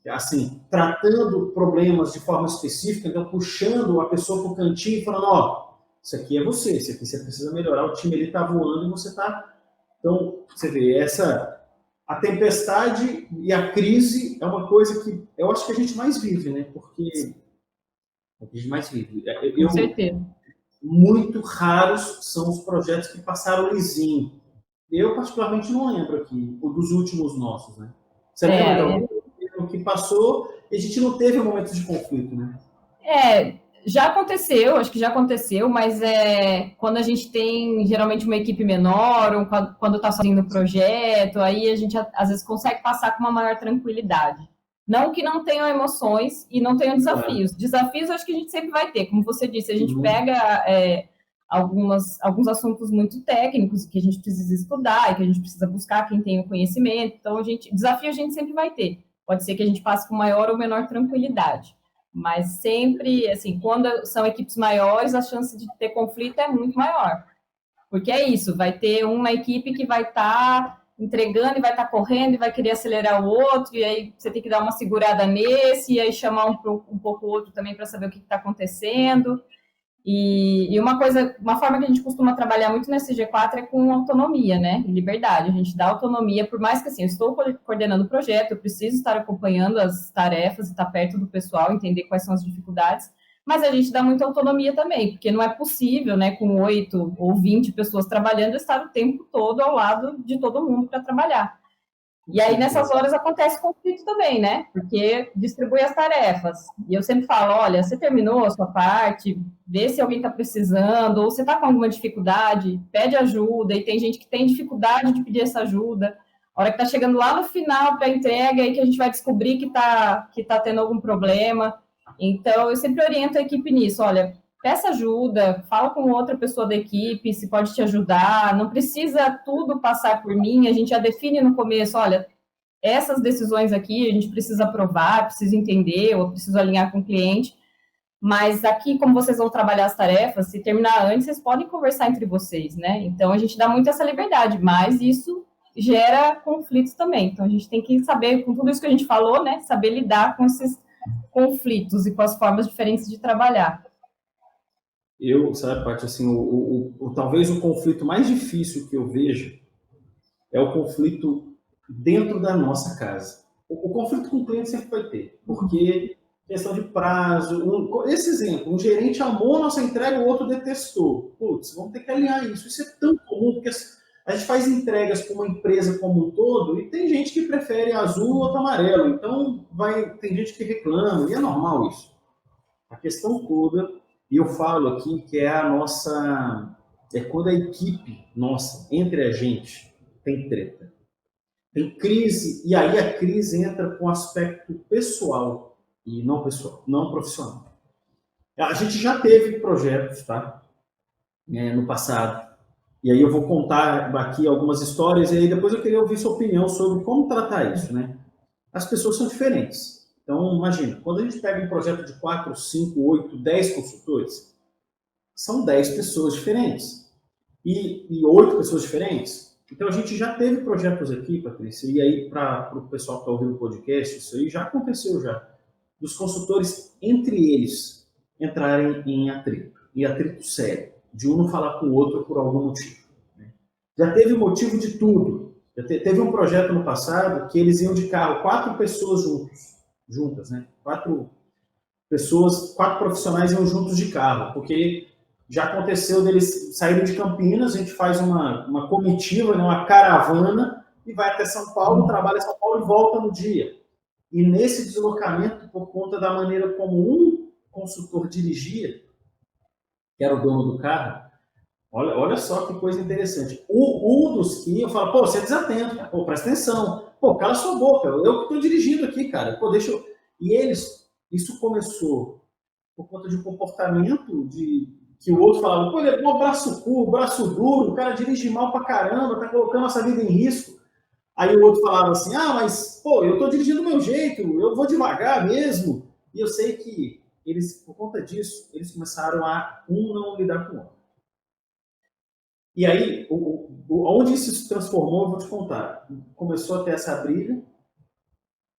assim, tratando problemas de forma específica, então puxando a pessoa para o cantinho e falando, ó, isso aqui é você, isso aqui você precisa melhorar, o time ele está voando e você está... Então, você vê, a tempestade e a crise é uma coisa que eu acho que a gente mais vive, né? Porque a gente mais vive. Com certeza. Muito raros são os projetos que passaram lisinho. Eu, particularmente, não lembro aqui, dos últimos nossos, né? Você lembra de algum que passou e a gente não teve momentos de conflito, né? Já aconteceu, acho que já aconteceu, mas quando a gente tem geralmente uma equipe menor, ou quando está sozinho no projeto, aí a gente às vezes consegue passar com uma maior tranquilidade. Não que não tenham emoções e não tenham desafios. Desafios acho que a gente sempre vai ter, como você disse, a gente pega alguns assuntos muito técnicos que a gente precisa estudar e que a gente precisa buscar quem tem o conhecimento. Então, desafio a gente sempre vai ter. Pode ser que a gente passe com maior ou menor tranquilidade. Mas sempre, assim, quando são equipes maiores, a chance de ter conflito é muito maior. Porque é isso, vai ter uma equipe que vai estar entregando e vai estar correndo e vai querer acelerar o outro, e aí você tem que dar uma segurada nesse, e aí chamar um pouco o outro também para saber o que está acontecendo. E uma forma que a gente costuma trabalhar muito nesse G4 é com autonomia, né? E liberdade. A gente dá autonomia, por mais que assim, eu estou coordenando o projeto, eu preciso estar acompanhando as tarefas, estar perto do pessoal, entender quais são as dificuldades, mas a gente dá muita autonomia também, porque não é possível, né, com 8 ou 20 pessoas trabalhando, estar o tempo todo ao lado de todo mundo para trabalhar. E aí, nessas horas, acontece conflito também, né? Porque distribui as tarefas. E eu sempre falo, olha, você terminou a sua parte, vê se alguém está precisando, ou você está com alguma dificuldade, pede ajuda, e tem gente que tem dificuldade de pedir essa ajuda. A hora que está chegando lá no final para a entrega, aí que a gente vai descobrir que tá tendo algum problema. Então, eu sempre oriento a equipe nisso, olha, peça ajuda, fala com outra pessoa da equipe, se pode te ajudar, não precisa tudo passar por mim, a gente já define no começo, olha, essas decisões aqui a gente precisa aprovar, precisa entender, ou preciso alinhar com o cliente, mas aqui, como vocês vão trabalhar as tarefas, se terminar antes, vocês podem conversar entre vocês, né? Então, a gente dá muito essa liberdade, mas isso gera conflitos também, então a gente tem que saber, com tudo isso que a gente falou, né, saber lidar com esses conflitos e com as formas diferentes de trabalhar. Sabe, Paty, assim, talvez o conflito mais difícil que eu vejo é o conflito dentro da nossa casa. O conflito com o cliente sempre vai ter, porque questão de prazo, esse exemplo, um gerente amou a nossa entrega, o outro detestou. Putz, vamos ter que alinhar isso. Isso é tão comum, porque a gente faz entregas com uma empresa como um todo e tem gente que prefere azul ou outro amarelo. Então, tem gente que reclama, e é normal isso. A questão toda, e eu falo aqui que é a nossa... É quando a equipe nossa, entre a gente, tem treta. Tem crise, e aí a crise entra com o aspecto pessoal e não profissional. A gente já teve projetos, tá? No passado. E aí eu vou contar aqui algumas histórias, e aí depois eu queria ouvir sua opinião sobre como tratar isso, né? As pessoas são diferentes. Então, imagina, quando a gente pega um projeto de 4, 5, 8, 10 consultores, são 10 pessoas diferentes. E 8 pessoas diferentes. Então, a gente já teve projetos aqui, Patrícia, e aí, para o pessoal que está ouvindo o podcast, isso aí já aconteceu já. Dos consultores, entre eles, entrarem em atrito sério, de um não falar com o outro por algum motivo. Né? Já teve motivo de tudo. Teve um projeto no passado que eles iam de carro, 4 pessoas juntas, né? 4 profissionais iam juntos de carro, porque já aconteceu deles saírem de Campinas, a gente faz uma comitiva, né, uma caravana, e vai até São Paulo, trabalha em São Paulo e volta no dia. E nesse deslocamento, por conta da maneira como um consultor dirigia, que era o dono do carro, olha só que coisa interessante. Um dos que eu falo, pô, você é desatento, cara. Pô, presta atenção. Pô, cala sua boca, eu que estou dirigindo aqui, cara. Pô, E isso começou por conta de um comportamento que o outro falava, pô, ele é bom braço curto, braço duro, o cara dirige mal pra caramba, tá colocando nossa vida em risco. Aí o outro falava assim, mas, pô, eu tô dirigindo do meu jeito, eu vou devagar mesmo. E eu sei que eles, por conta disso, eles começaram a não lidar com o outro. E aí, onde isso se transformou, eu vou te contar. Começou a ter essa briga,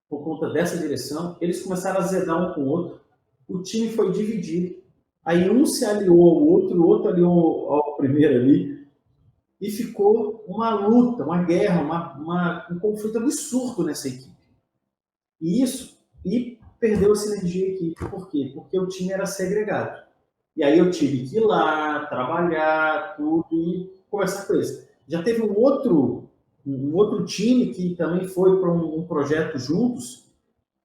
por conta dessa direção, eles começaram a zedar um com o outro, o time foi dividido, aí um se aliou ao outro, o outro aliou ao primeiro ali, e ficou uma luta, uma guerra, um conflito absurdo nessa equipe. E perdeu a sinergia da equipe. Por quê? Porque o time era segregado. E aí eu tive que ir lá, trabalhar, tudo, e conversar com eles. Já teve um outro time que também foi para um projeto juntos,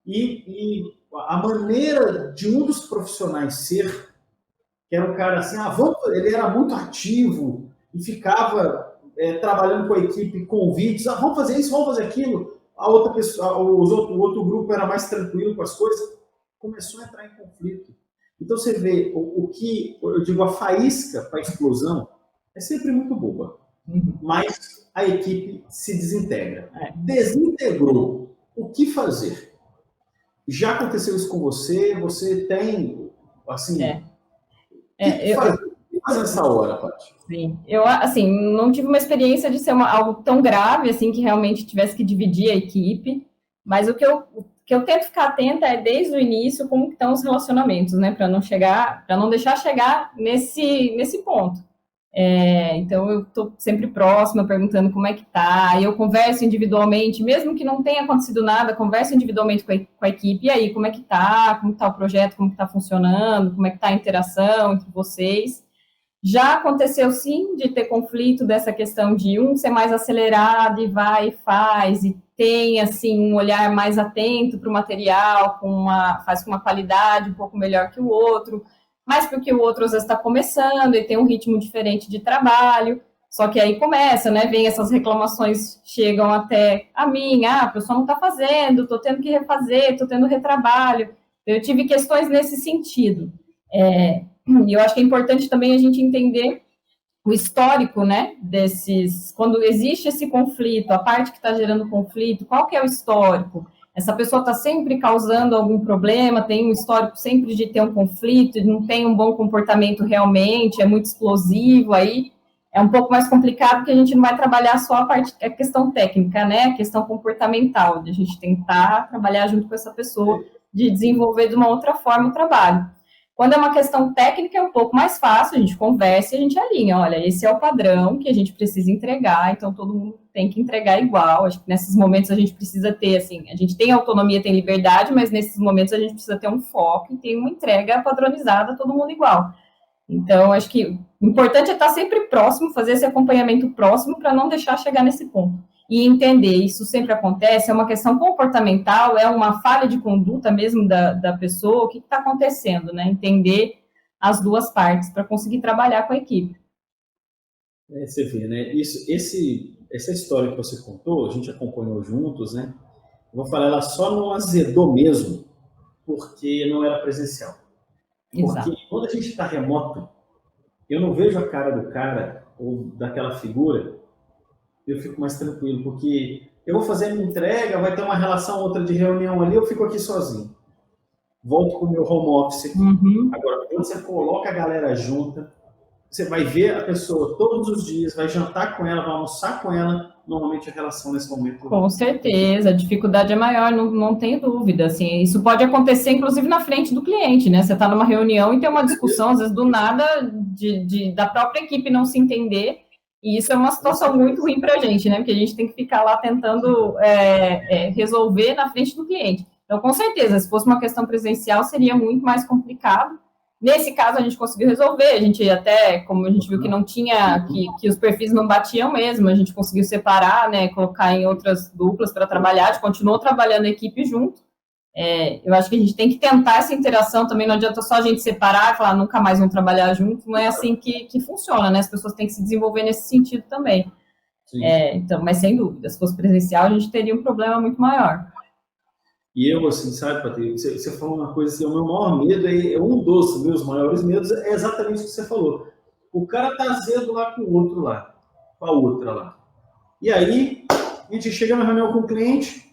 e a maneira de um dos profissionais ser, que era um cara assim, ele era muito ativo e ficava trabalhando com a equipe, convites, vamos fazer isso, vamos fazer aquilo. A outra pessoa, o outro grupo era mais tranquilo com as coisas, começou a entrar em conflito. Então você vê o que, eu digo, a faísca para a explosão é sempre muito boba, mas a equipe se desintegra. Desintegrou. O que fazer? Já aconteceu isso com você? Você tem, assim... O que fazer nessa hora, Paty? Sim, eu, assim, não tive uma experiência de ser algo tão grave, assim, que realmente tivesse que dividir a equipe, mas o que eu tento ficar atenta é, desde o início, como que estão os relacionamentos, né, para não deixar chegar nesse ponto. Então, eu estou sempre próxima, perguntando como é que tá, eu converso individualmente, mesmo que não tenha acontecido nada, converso individualmente com a equipe, e aí, como é que tá o projeto, como que tá funcionando, como é que tá a interação entre vocês. Já aconteceu, sim, de ter conflito dessa questão de um ser mais acelerado e vai e faz, e tem, assim, um olhar mais atento para o material, faz com uma qualidade um pouco melhor que o outro, mas porque o outro, às vezes, está começando e tem um ritmo diferente de trabalho, só que aí começa, né, vem essas reclamações, chegam até a mim, a pessoa não está fazendo, estou tendo que refazer, estou tendo retrabalho. Eu tive questões nesse sentido. E eu acho que é importante também a gente entender o histórico, né, quando existe esse conflito, a parte que está gerando conflito, qual que é o histórico? Essa pessoa está sempre causando algum problema, tem um histórico sempre de ter um conflito, não tem um bom comportamento realmente, é muito explosivo, aí é um pouco mais complicado, porque a gente não vai trabalhar só a questão técnica, né, a questão comportamental, de a gente tentar trabalhar junto com essa pessoa, de desenvolver de uma outra forma o trabalho. Quando é uma questão técnica, é um pouco mais fácil, a gente conversa e a gente alinha, olha, esse é o padrão que a gente precisa entregar, então todo mundo tem que entregar igual. Acho que nesses momentos a gente precisa ter, assim, a gente tem autonomia, tem liberdade, mas nesses momentos a gente precisa ter um foco e ter uma entrega padronizada, todo mundo igual. Então, acho que o importante é estar sempre próximo, fazer esse acompanhamento próximo para não deixar chegar nesse ponto. E entender, isso sempre acontece, é uma questão comportamental, é uma falha de conduta mesmo da pessoa, o que está acontecendo, né? Entender as duas partes para conseguir trabalhar com a equipe. Você vê, né? Essa história que você contou, a gente acompanhou juntos, né? Eu vou falar, ela só não azedou mesmo, porque não era presencial. Porque quando a gente está remoto, eu não vejo a cara do cara ou daquela figura, eu fico mais tranquilo, porque eu vou fazer a minha entrega, vai ter uma relação outra de reunião ali, eu fico aqui sozinho. Volto para o meu home office aqui. Agora, quando você coloca a galera junta, você vai ver a pessoa todos os dias, vai jantar com ela, vai almoçar com ela, normalmente a relação nesse momento... Com certeza, a dificuldade é maior, não tenho dúvida, assim, isso pode acontecer, inclusive, na frente do cliente, né, você está numa reunião e tem uma discussão, às vezes, do nada, da própria equipe não se entender, e isso é uma situação muito ruim para a gente, né, porque a gente tem que ficar lá tentando resolver na frente do cliente. Então, com certeza, se fosse uma questão presencial, seria muito mais complicado. Nesse caso, a gente conseguiu resolver, a gente até, como a gente viu que não tinha, que os perfis não batiam mesmo, a gente conseguiu separar, né, colocar em outras duplas para trabalhar, a gente continuou trabalhando a equipe junto. Eu acho que a gente tem que tentar essa interação também, não adianta só a gente separar e falar, nunca mais vamos trabalhar junto, não é assim que funciona, né, as pessoas têm que se desenvolver nesse sentido também. Então, mas sem dúvida, se fosse presencial, a gente teria um problema muito maior. E eu, assim, sabe, Patrícia, você falou uma coisa assim, o meu maior medo, um dos meus maiores medos é exatamente o que você falou. O cara tá azedo lá com o outro lá, com a outra lá. E aí, a gente chega na reunião com o cliente,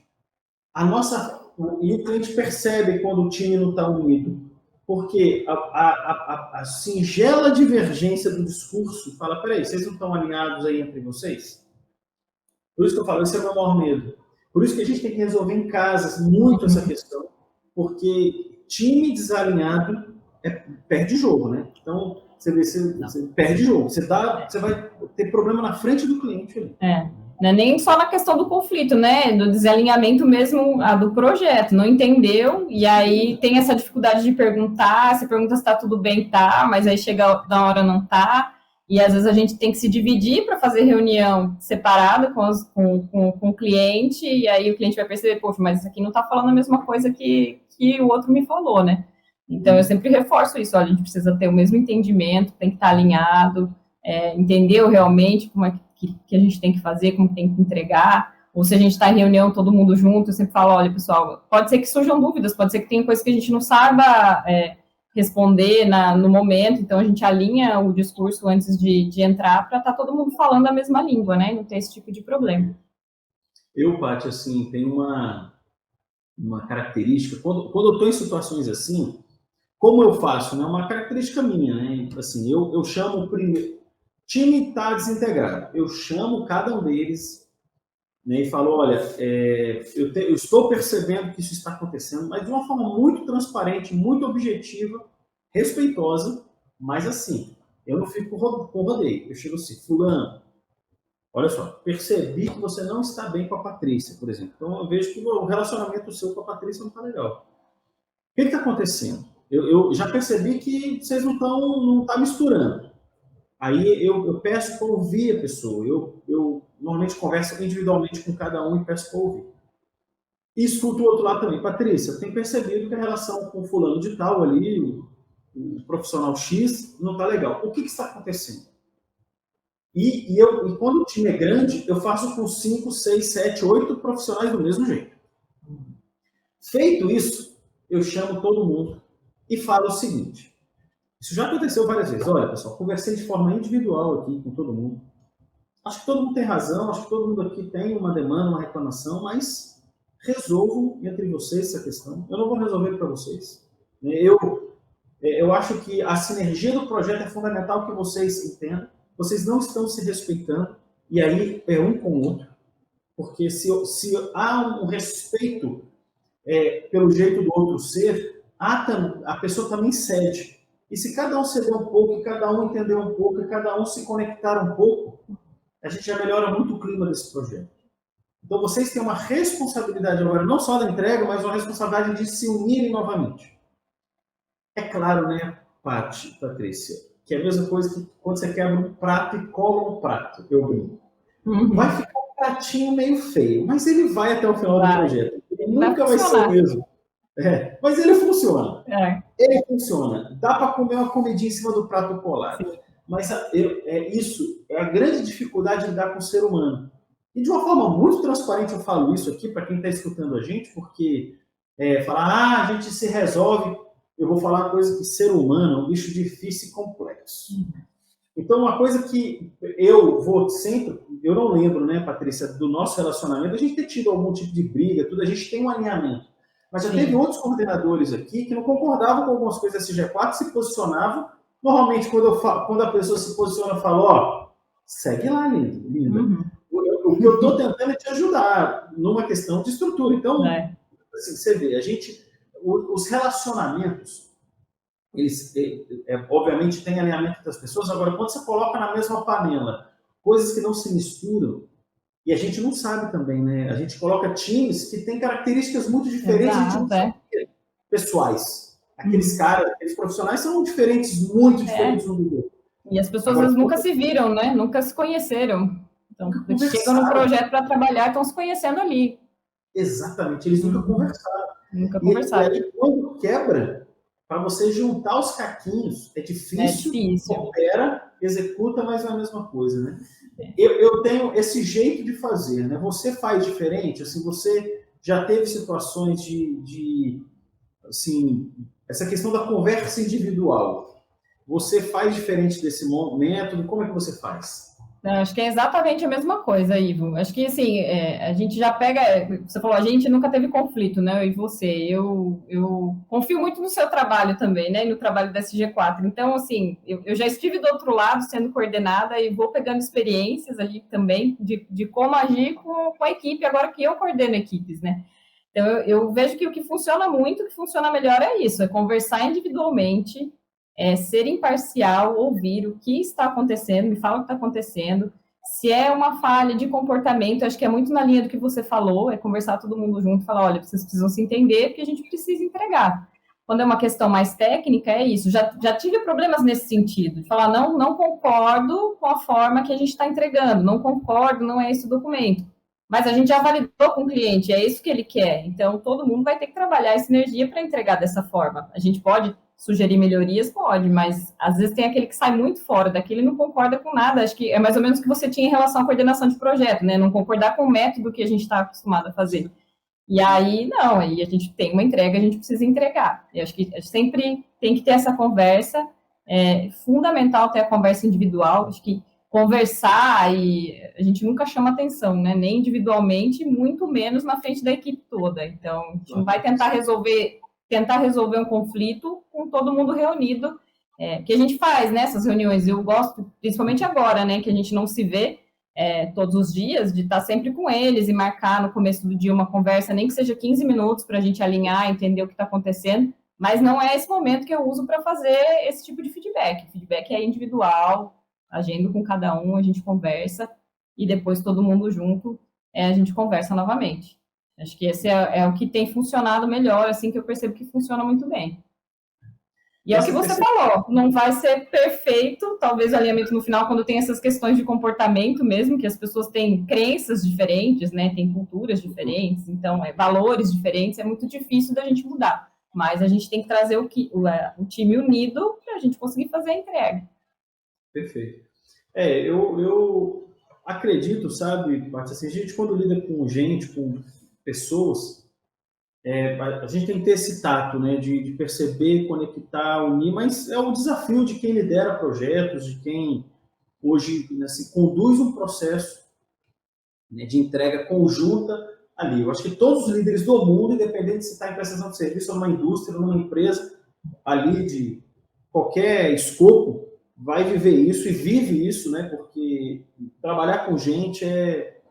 e o cliente percebe quando o time não está unido. Porque a singela divergência do discurso fala, peraí, vocês não estão alinhados aí entre vocês? Por isso que eu falo, esse é o meu maior medo. Por isso que a gente tem que resolver em casas muito essa questão, porque time desalinhado perde jogo, né? Então, você perde jogo. Você vai ter problema na frente do cliente ali. Não é nem só na questão do conflito, né? Do desalinhamento mesmo do projeto. Não entendeu, e aí tem essa dificuldade de perguntar, você pergunta se está tudo bem, tá, mas aí chega na hora não tá. E às vezes a gente tem que se dividir para fazer reunião separada com o cliente, e aí o cliente vai perceber, poxa, mas isso aqui não está falando a mesma coisa que o outro me falou, né? Então eu sempre reforço isso, olha, a gente precisa ter o mesmo entendimento, tem que estar alinhado, entendeu realmente como é que a gente tem que fazer, como tem que entregar, ou se a gente está em reunião todo mundo junto, eu sempre falo, olha, pessoal, pode ser que surjam dúvidas, pode ser que tenha coisas que a gente não saiba responder no momento, então a gente alinha o discurso antes de entrar para estar todo mundo falando a mesma língua, né? Não ter esse tipo de problema. Eu, Paty, assim, tem uma característica, quando eu estou em situações assim, como eu faço, né? Uma característica minha, né? Assim, eu chamo o primeiro, time está desintegrado, eu chamo cada um deles, né, e falo, olha, eu estou percebendo que isso está acontecendo, mas de uma forma muito transparente, muito objetiva, respeitosa, mas assim, eu não fico com rodeio. Eu chego assim, fulano, olha só, percebi que você não está bem com a Patrícia, por exemplo. Então eu vejo que o relacionamento seu com a Patrícia não está legal. O que está acontecendo? Eu já percebi que vocês não estão misturando. Aí eu peço para ouvir a pessoa. Eu normalmente converso individualmente com cada um e peço para ouvir. E escuto o outro lado também. Patrícia, eu tenho percebido que a relação com o fulano de tal ali, o profissional X, não está legal. O que está acontecendo? E quando o time é grande, eu faço com 5, 6, 7, 8 profissionais do mesmo jeito. Feito isso, eu chamo todo mundo e falo o seguinte. Isso já aconteceu várias vezes. Olha, pessoal, conversei de forma individual aqui com todo mundo. Acho que todo mundo tem razão, acho que todo mundo aqui tem uma demanda, uma reclamação, mas resolvam entre vocês essa questão. Eu não vou resolver para vocês. Eu acho que a sinergia do projeto é fundamental que vocês entendam. Vocês não estão se respeitando, e aí é um com o outro. Porque se há um respeito pelo jeito do outro ser, a pessoa também cede. E se cada um ceder um pouco, e cada um entender um pouco, e cada um se conectar um pouco, a gente já melhora muito o clima desse projeto. Então vocês têm uma responsabilidade agora, não só da entrega, mas uma responsabilidade de se unirem novamente. É claro, né, Patrícia, que é a mesma coisa que quando você quebra um prato e cola um prato, eu brinco. Vai ficar um pratinho meio feio, mas ele vai até o final do projeto. Ele nunca vai ser o mesmo. Mas ele funciona. Ele funciona. Dá para comer uma comidinha em cima do prato colado. Sim. Mas isso é a grande dificuldade de lidar com o ser humano. E de uma forma muito transparente eu falo isso aqui para quem está escutando a gente, porque falar, a gente se resolve. Eu vou falar uma coisa que ser humano é um bicho difícil e complexo. Então, uma coisa que eu vou sempre, eu não lembro, né, Patrícia, do nosso relacionamento, a gente ter tido algum tipo de briga, tudo, a gente tem um alinhamento. Mas já teve outros coordenadores aqui que não concordavam com algumas coisas da SG4, se posicionavam. Normalmente, quando a pessoa se posiciona, eu falo, segue lá, linda. O que eu estou tentando é te ajudar numa questão de estrutura. Então, assim, você vê, os relacionamentos, eles, obviamente, tem alinhamento das pessoas. Agora, quando você coloca na mesma panela coisas que não se misturam, e a gente não sabe também, né? A gente coloca times que têm características muito diferentes de pessoais. Aqueles caras, aqueles profissionais são diferentes, muito diferentes um do outro. E as pessoas às vezes nunca se viram, né? Nunca se conheceram. Então, eles chegam no projeto para trabalhar, estão se conhecendo ali. Exatamente, eles nunca conversaram. Nunca conversaram. E aí, quando quebra, para você juntar os caquinhos, é difícil. Opera, executa, mas é a mesma coisa, né? Eu tenho esse jeito de fazer, né? Você faz diferente, assim, você já teve situações assim, essa questão da conversa individual. Você faz diferente desse método? Como é que você faz? Acho que é exatamente a mesma coisa, Ivo. Acho que, assim, a gente já pega... Você falou, a gente nunca teve conflito, né? Eu e você. Eu confio muito no seu trabalho também, né? E no trabalho da SG4. Então, assim, eu já estive do outro lado, sendo coordenada, e vou pegando experiências ali também de como agir com a equipe, agora que eu coordeno equipes, né? Então, eu vejo que o que funciona muito, o que funciona melhor é isso, é conversar individualmente, ser imparcial, ouvir o que está acontecendo, me fala o que está acontecendo. Se é uma falha de comportamento, acho que é muito na linha do que você falou, é conversar todo mundo junto e falar, olha, vocês precisam se entender, porque a gente precisa entregar. Quando é uma questão mais técnica, é isso. Já tive problemas nesse sentido, de falar, não concordo com a forma que a gente está entregando, não concordo, não é esse o documento. Mas a gente já validou com o cliente, é isso que ele quer. Então, todo mundo vai ter que trabalhar essa energia para entregar dessa forma. A gente pode sugerir melhorias? Pode, mas às vezes tem aquele que sai muito fora daquele e não concorda com nada. Acho que é mais ou menos o que você tinha em relação à coordenação de projeto, né? Não concordar com o método que a gente está acostumado a fazer. E aí, não, aí a gente tem uma entrega, a gente precisa entregar. Eu acho que a gente sempre tem que ter essa conversa, é fundamental ter a conversa individual, acho que conversar e a gente nunca chama atenção, né? Nem individualmente, muito menos na frente da equipe toda. Então, a gente não vai tentar resolver um conflito com todo mundo reunido, que a gente faz nessas reuniões. Eu gosto, principalmente agora, né, que a gente não se vê todos os dias, de estar sempre com eles e marcar no começo do dia uma conversa, nem que seja 15 minutos para a gente alinhar, entender o que está acontecendo, mas não é esse momento que eu uso para fazer esse tipo de feedback. O feedback é individual, agendo com cada um, a gente conversa, e depois todo mundo junto, a gente conversa novamente. Acho que esse é o que tem funcionado melhor, assim, que eu percebo que funciona muito bem. E é o que você falou, não vai ser perfeito, talvez o alinhamento no final, quando tem essas questões de comportamento mesmo, que as pessoas têm crenças diferentes, né, têm culturas diferentes, então, valores diferentes, é muito difícil da gente mudar. Mas a gente tem que trazer o time unido para a gente conseguir fazer a entrega. Perfeito. Eu acredito, sabe, Paty, assim, a gente quando lida com gente, com pessoas, a gente tem que ter esse tato, né, de perceber, conectar, unir, mas é o desafio de quem lidera projetos, de quem hoje assim, conduz um processo, né, de entrega conjunta ali. Eu acho que todos os líderes do mundo, independente se está em prestação de serviço ou numa indústria, ou numa empresa ali de qualquer escopo, vai viver isso e vive isso, né, porque trabalhar com gente é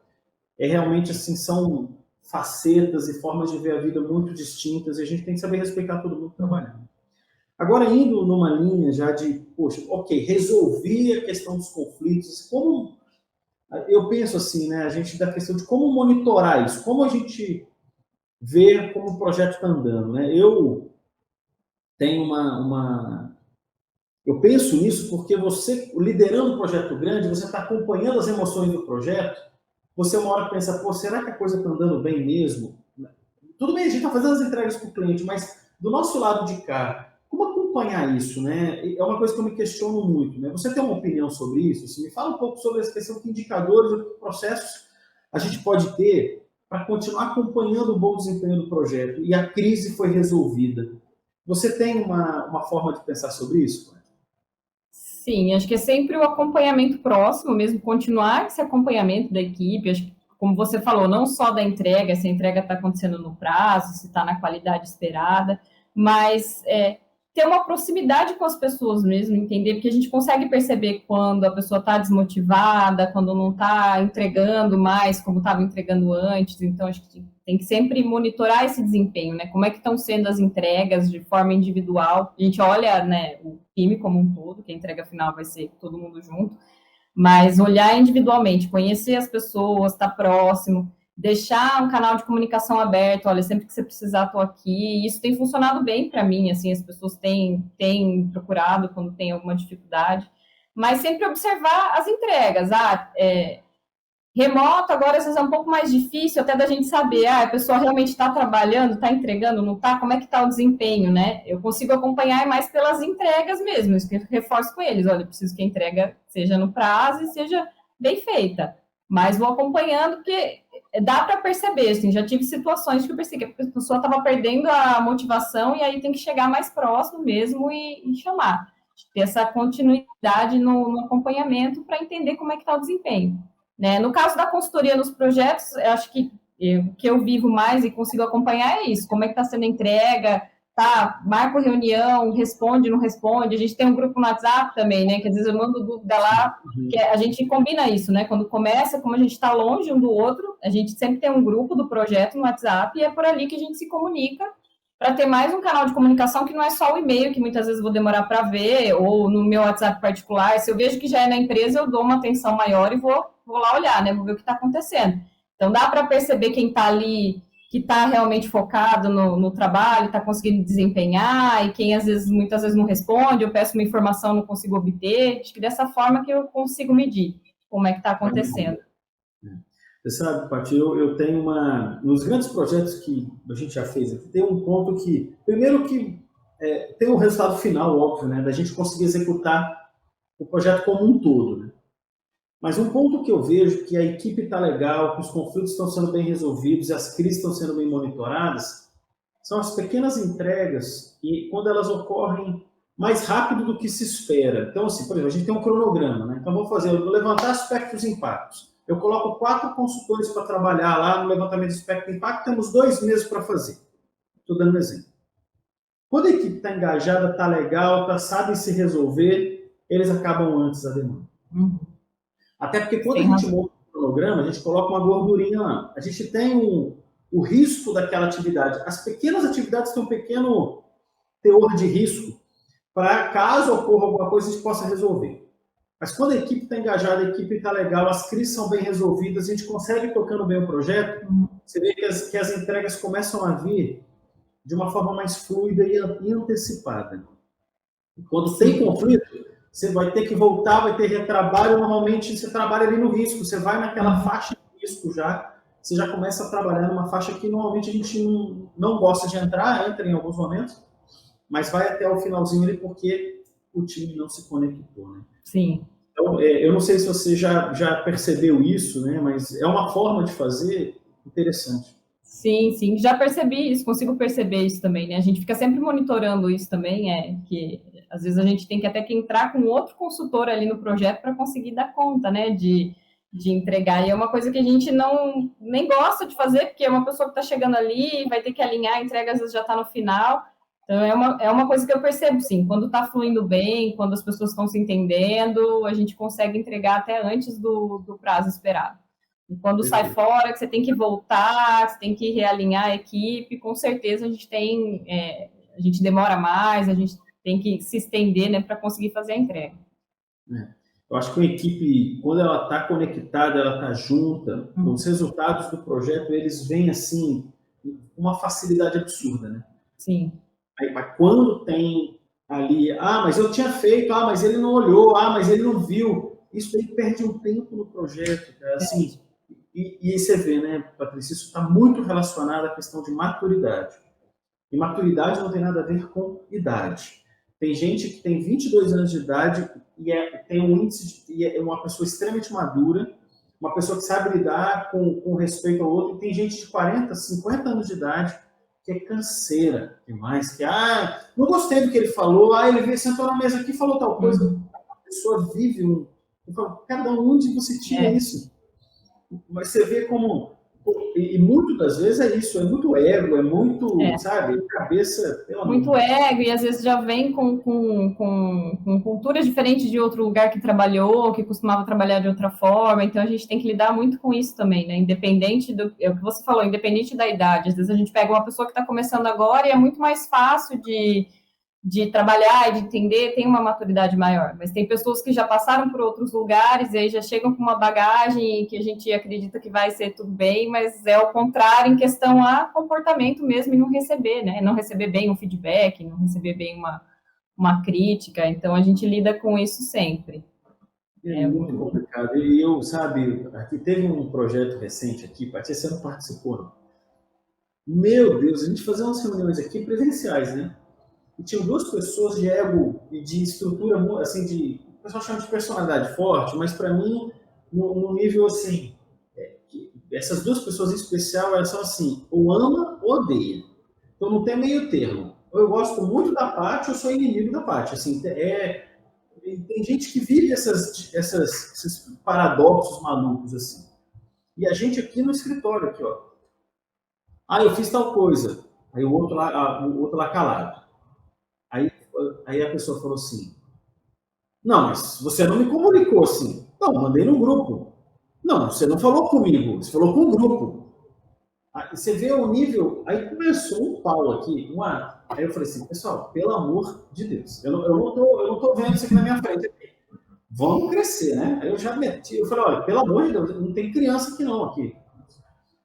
realmente assim, são facetas e formas de ver a vida muito distintas e a gente tem que saber respeitar todo mundo trabalhando. Agora, indo numa linha já de, poxa, ok, resolvi a questão dos conflitos, como eu penso assim, né, a gente da questão de como monitorar isso, como a gente vê como o projeto está andando, né? Eu tenho eu penso nisso porque você, liderando um projeto grande, você está acompanhando as emoções do projeto, você uma hora pensa, pô, será que a coisa está andando bem mesmo? Tudo bem, a gente está fazendo as entregas para o cliente, mas do nosso lado de cá, como acompanhar isso, né? É uma coisa que eu me questiono muito, né? Você tem uma opinião sobre isso? Assim, me fala um pouco sobre essa questão de indicadores ou processos a gente pode ter para continuar acompanhando o bom desempenho do projeto e a crise foi resolvida. Você tem uma forma de pensar sobre isso? Sim, acho que é sempre o acompanhamento próximo, mesmo continuar esse acompanhamento da equipe, acho que, como você falou, não só da entrega, se a entrega está acontecendo no prazo, se está na qualidade esperada, mas ter uma proximidade com as pessoas mesmo, entender, porque a gente consegue perceber quando a pessoa está desmotivada, quando não está entregando mais como estava entregando antes, então acho que tem que sempre monitorar esse desempenho, né? Como é que estão sendo as entregas de forma individual? A gente olha, né, o time como um todo, que a entrega final vai ser todo mundo junto, mas olhar individualmente, conhecer as pessoas, estar próximo, deixar um canal de comunicação aberto, olha, sempre que você precisar, estou aqui. E isso tem funcionado bem para mim, assim, as pessoas têm procurado quando tem alguma dificuldade, mas sempre observar as entregas. Remoto, agora às vezes é um pouco mais difícil até da gente saber, a pessoa realmente está trabalhando, está entregando, não está, como é que está o desempenho, né? Eu consigo acompanhar mais pelas entregas mesmo, isso que eu reforço com eles, olha, eu preciso que a entrega seja no prazo e seja bem feita, mas vou acompanhando, porque dá para perceber, assim, já tive situações que eu percebi que a pessoa estava perdendo a motivação e aí tem que chegar mais próximo mesmo e chamar. Ter essa continuidade no acompanhamento para entender como é que está o desempenho. Né? No caso da consultoria nos projetos, eu acho que o que eu vivo mais e consigo acompanhar é isso, como é que está sendo a entrega, tá, marco reunião, responde, não responde, a gente tem um grupo no WhatsApp também, né, que às vezes eu mando dúvida lá, que a gente combina isso, né, quando começa, como a gente está longe um do outro, a gente sempre tem um grupo do projeto no WhatsApp e é por ali que a gente se comunica para ter mais um canal de comunicação que não é só o e-mail, que muitas vezes vou demorar para ver, ou no meu WhatsApp particular, se eu vejo que já é na empresa, eu dou uma atenção maior e vou lá olhar, né, vou ver o que está acontecendo. Então, dá para perceber quem está ali, que está realmente focado no trabalho, está conseguindo desempenhar, e quem, muitas vezes não responde, eu peço uma informação, não consigo obter. Acho que dessa forma que eu consigo medir como é que está acontecendo. Você sabe, Paty, eu tenho nos grandes projetos que a gente já fez aqui, tem um ponto que, primeiro que tem o resultado final, óbvio, né, da gente conseguir executar o projeto como um todo, né? Mas um ponto que eu vejo que a equipe está legal, que os conflitos estão sendo bem resolvidos, as crises estão sendo bem monitoradas, são as pequenas entregas e quando elas ocorrem mais rápido do que se espera. Então, assim, por exemplo, a gente tem um cronograma, né? Então, eu vou levantar aspectos e impactos. Eu coloco 4 consultores para trabalhar lá no levantamento de aspecto e impacto, temos 2 meses para fazer. Estou dando um exemplo. Quando a equipe está engajada, está legal, sabe se resolver, eles acabam antes da demanda. Até porque quando a gente monta um cronograma, a gente coloca uma gordurinha lá. A gente tem o risco daquela atividade. As pequenas atividades têm um pequeno teor de risco para, caso ocorra alguma coisa, a gente possa resolver. Mas quando a equipe está engajada, a equipe está legal, as crises são bem resolvidas, a gente consegue tocando bem o projeto, você vê que as entregas começam a vir de uma forma mais fluida e antecipada. Quando tem conflito, você vai ter que voltar, vai ter retrabalho, normalmente você trabalha ali no risco, você vai naquela faixa de risco já, você já começa a trabalhar numa faixa que normalmente a gente não gosta de entrar, entra em alguns momentos, mas vai até o finalzinho ali porque o time não se conectou, né? Sim. Então, eu não sei se você já percebeu isso, né? Mas é uma forma de fazer interessante. Sim, já percebi isso, consigo perceber isso também, né? A gente fica sempre monitorando isso também, que às vezes a gente tem que até que entrar com outro consultor ali no projeto para conseguir dar conta, né, de entregar. E é uma coisa que a gente nem gosta de fazer, porque é uma pessoa que está chegando ali, vai ter que alinhar, a entrega às vezes já está no final. Então, é uma coisa que eu percebo, sim, quando está fluindo bem, quando as pessoas estão se entendendo, a gente consegue entregar até antes do prazo esperado. E quando sai fora, que você tem que voltar, você tem que realinhar a equipe, com certeza a gente demora mais, a gente tem que se estender, né, para conseguir fazer a entrega. Eu acho que uma equipe, quando ela está conectada, ela está junta, os resultados do projeto, eles vêm assim, com uma facilidade absurda, né? Sim. Mas quando tem ali, mas eu tinha feito, mas ele não olhou, mas ele não viu, isso aí perde um tempo no projeto, cara. Assim, e você vê, né, Patrícia, isso está muito relacionado à questão de maturidade. E maturidade não tem nada a ver com idade. Tem gente que tem 22 anos de idade e tem um índice e é uma pessoa extremamente madura, uma pessoa que sabe lidar com respeito ao outro, e tem gente de 40, 50 anos de idade que é canseira demais, que não gostei do que ele falou, ele veio, sentou na mesa aqui e falou tal coisa. A pessoa vive eu falo, cara, de onde você tira isso? Mas você vê como, e muitas das vezes é isso, é muito ego, é muito, sabe, cabeça... Muito ego, e às vezes já vem com culturas diferentes de outro lugar que trabalhou, que costumava trabalhar de outra forma, então a gente tem que lidar muito com isso também, né, independente é o que você falou, independente da idade, às vezes a gente pega uma pessoa que está começando agora e é muito mais fácil de trabalhar e de entender, tem uma maturidade maior. Mas tem pessoas que já passaram por outros lugares e aí já chegam com uma bagagem que a gente acredita que vai ser tudo bem, mas é o contrário em questão a comportamento mesmo e não receber, né? Não receber bem um feedback, não receber bem uma crítica. Então, a gente lida com isso sempre. É muito complicado. E eu, sabe, aqui teve um projeto recente aqui, Paty, você não participou, não. Meu Deus, a gente fazia umas reuniões aqui presenciais, né? E tinham 2 pessoas de ego e de estrutura, assim, o pessoal chama de personalidade forte, mas para mim, no nível, assim, essas duas pessoas em especial, elas são assim, ou ama ou odeia. Então não tem meio termo. Ou eu gosto muito da Paty ou sou inimigo da Paty. Assim, tem gente que vive esses paradoxos malucos assim. E a gente aqui no escritório, aqui, ó. Ah, eu fiz tal coisa. Aí o outro lá calado. Aí, aí a pessoa falou assim, não, mas você não me comunicou assim. Não, mandei no grupo. Não, você não falou comigo, você falou com o grupo. Aí você vê o nível, aí começou um pau aqui, aí eu falei assim, pessoal, pelo amor de Deus, eu não tô vendo isso aqui na minha frente. Vamos crescer, né? Aí eu já meti, eu falei, olha, pelo amor de Deus, não tem criança aqui não, aqui.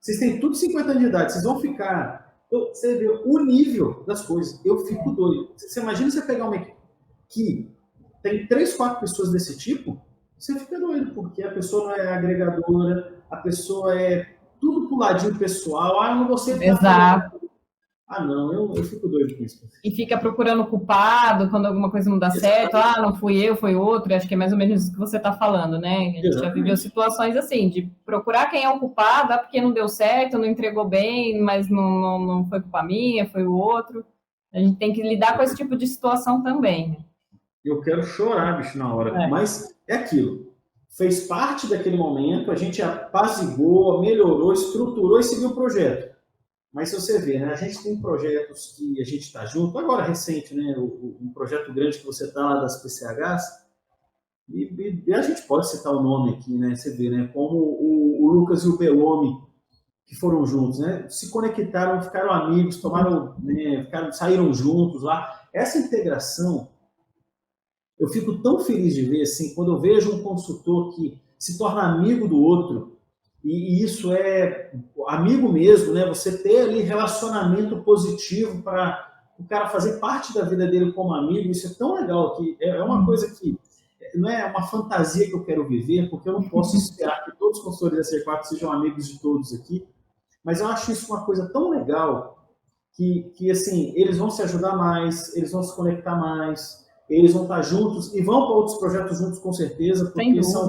Vocês têm tudo 50 anos de idade, vocês vão ficar... Você vê o nível das coisas, eu fico doido. Você imagina você pegar uma equipe que tem 3, 4 pessoas desse tipo, você fica doido, porque a pessoa não é agregadora, a pessoa é tudo pro ladinho pessoal, eu não vou ser... Exato. Ah, não, eu fico doido com isso. E fica procurando culpado quando alguma coisa não dá certo. Ah, não fui eu, foi outro. Acho que é mais ou menos isso que você está falando, né? A gente já viveu situações assim, de procurar quem é o culpado, porque não deu certo, não entregou bem, mas não foi culpa minha, foi o outro. A gente tem que lidar com esse tipo de situação também. Eu quero chorar, bicho, na hora. Mas é aquilo. Fez parte daquele momento, a gente apaziguou, melhorou, estruturou e seguiu o projeto. Mas se você vê, né, a gente tem projetos que a gente está junto, agora recente, né, um projeto grande que você está lá das PCHs, e a gente pode citar o nome aqui, né, você vê, né, como o Lucas e o Bellomi, que foram juntos, né, se conectaram, ficaram amigos, saíram juntos lá. Essa integração, eu fico tão feliz de ver, assim, quando eu vejo um consultor que se torna amigo do outro, e isso é amigo mesmo, né? Você ter ali relacionamento positivo para o cara fazer parte da vida dele como amigo, isso é tão legal que é uma coisa que não é uma fantasia que eu quero viver, porque eu não posso esperar que todos os consultores da C4 sejam amigos de todos aqui, mas eu acho isso uma coisa tão legal que assim, eles vão se ajudar mais, eles vão se conectar mais, eles vão estar juntos e vão para outros projetos juntos com certeza, porque são